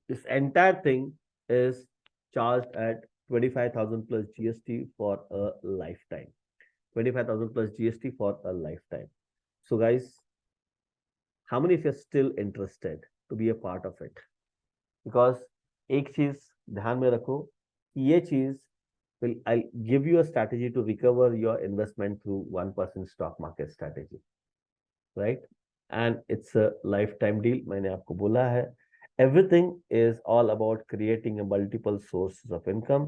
This entire thing is charged at 25,000 plus GST for a lifetime. 25,000 plus GST for a lifetime. So guys, how many of you are still interested to be a part of it? Because एक चीज ध्यान में रखो, ये चीज will I'll give you a strategy to recover your investment through 1% stock market strategy, right? And it's a lifetime deal. मैंने आपको बोला है, everything is all about creating a multiple sources of income,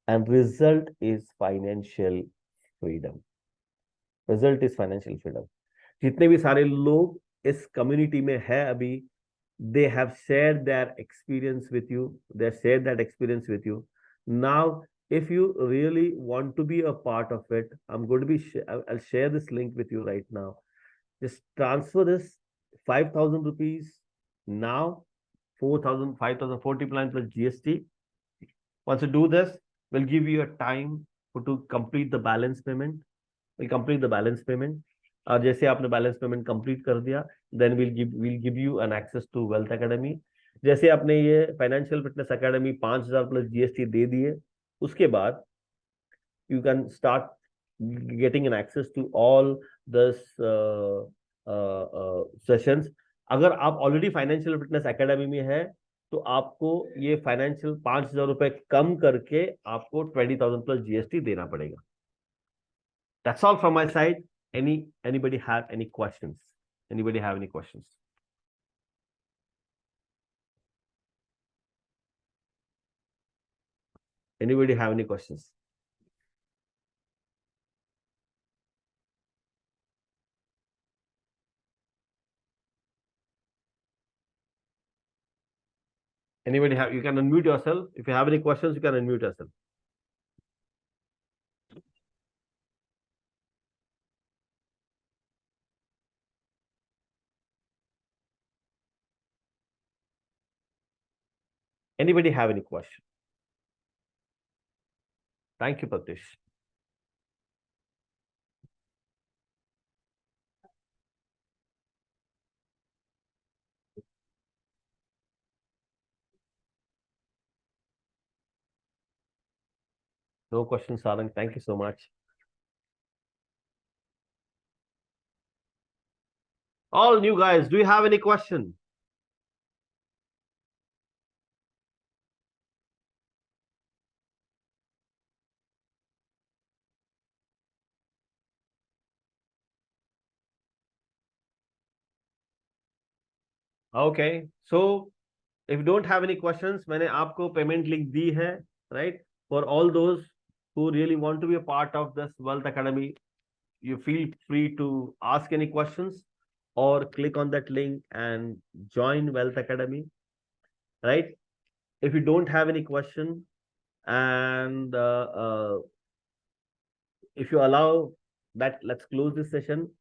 and result is financial freedom. Result is financial freedom. जितने भी सारे लोग इस कम्युनिटी में है अभी, they have shared their experience with you. They shared that experience with you. Now, if you really want to be a part of it, I'm going to be, I'll share this link with you right now. Just transfer this 5,000 rupees now, 4,000, 5,000, 40 plan plus GST. Once you do this, we'll give you a time to complete the balance payment. We'll complete the balance payment. और जैसे आपने बैलेंस पेमेंट कंप्लीट कर दिया, then will give you an access to wealth academy. जैसे आपने ये financial fitness academy 5,000 plus GST दे दिए, उसके बाद you can start getting an access to all this sessions. अगर आप ऑलरेडी फाइनेंशियल फिटनेस एकेडमी में है तो आपको ये फाइनेंशियल 5,000 रुपए कम करके आपको 20,000 प्लस GST देना पड़ेगा। That's all from my side. Anybody have any questions? Anybody have any questions? Anybody have any questions? Anybody have? You can unmute yourself. If you have any questions, you can unmute yourself. Anybody have any question? Thank you, Pratish. No questions, Sarang. Thank you so much. All new guys, do you have any question? Okay, so if you don't have any questions, मैंने आपको payment link दी है, right? For all those who really want to be a part of this Wealth Academy, you feel free to ask any questions or click on that link and join Wealth Academy, right? If you don't have any question and if you allow that, let's close this session.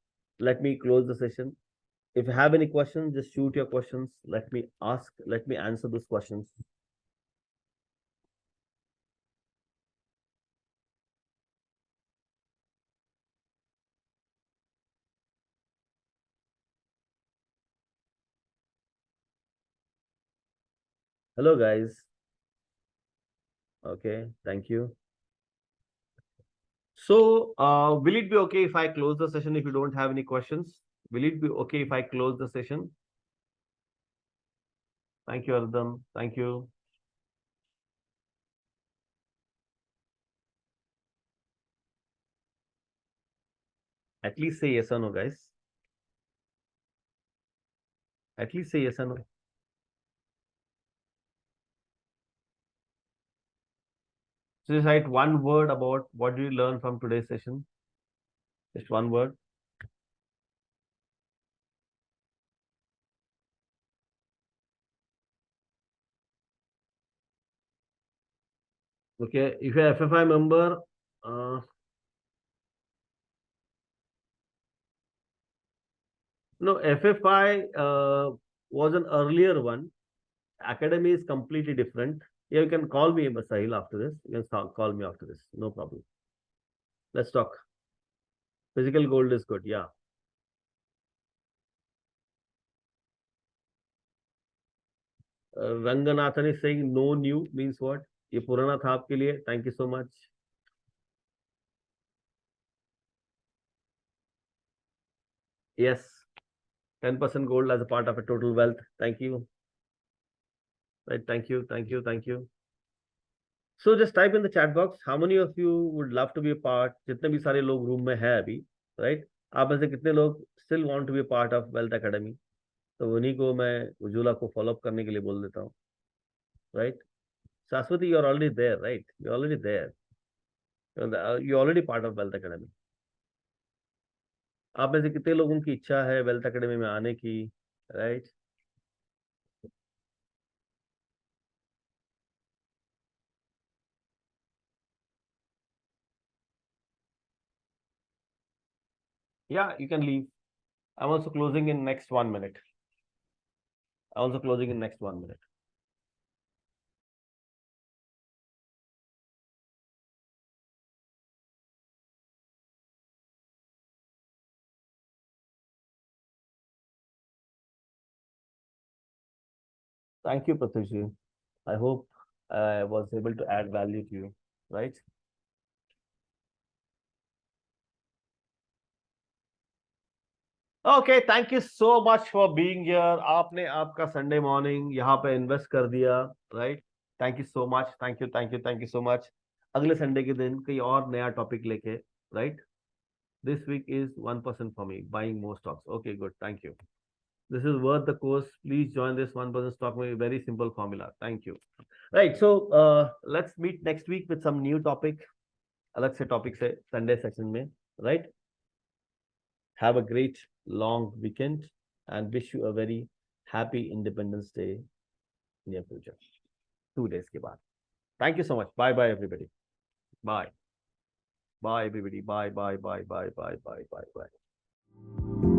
Let me close the session. If you have any questions, just shoot your questions. Let me answer those questions. Hello, guys. Okay, thank you. So, will it be okay if I close the session if you don't have any questions? Will it be okay if I close the session? Thank you, Ardham. Thank you. At least say yes or no, guys. At least say yes or no. So just write one word about what do you learn from today's session? Just one word. Okay, if you're FFI member, no, FFI was an earlier one. Academy is completely different. Yeah, you can call me Sahil after this. You can call me after this. No problem. Let's talk. Physical gold is good. Yeah. Ranganathan is saying no new means what? ये पुराना था आपके लिए. Thank you so much. Yes. 10% gold as a part of a total wealth. Thank you. Right. Thank you. Thank you. Thank you. So just type in the chat box. How many of you would love to be a part? जितने भी सारे लोग रूम में है अभी, right? आप में से कितने लोग still want to be a part of Wealth Academy? तो उन्हीं को मैं उज्ज्वला को फॉलो अप करने के लिए बोल देता हूँ, right? Saraswati, you're already there, right? You're already there. You're already part of Wealth Academy. आप में से कितने लोगों की इच्छा है वेल्थ एकेडमी में आने की, right? Yeah, you can leave. I'm also closing in next 1 minute. I'm also closing in next 1 minute. Thank you, Pratish. I hope I was able to add value to you, right? Okay, thank you so much for being here. आपने आपका संडे मॉर्निंग यहाँ पे इन्वेस्ट कर दिया, right? Thank you so much. Thank you, thank you, thank you so much. अगले संडे के दिन कोई और नया टॉपिक लेके, right? This week is 1% for me, buying more stocks. Okay, good. Thank you. This is worth the course. Please join this 1% stock. Very simple formula. Thank you. Right. So let's meet next week with some new topic. अलग से टॉपिक से संडे सेशन में, right? Have a great long weekend and wish you a very happy Independence Day near future. 2 days के बाद. Thank you so much. Bye bye everybody. Bye. Bye everybody. Bye bye bye bye bye bye bye bye.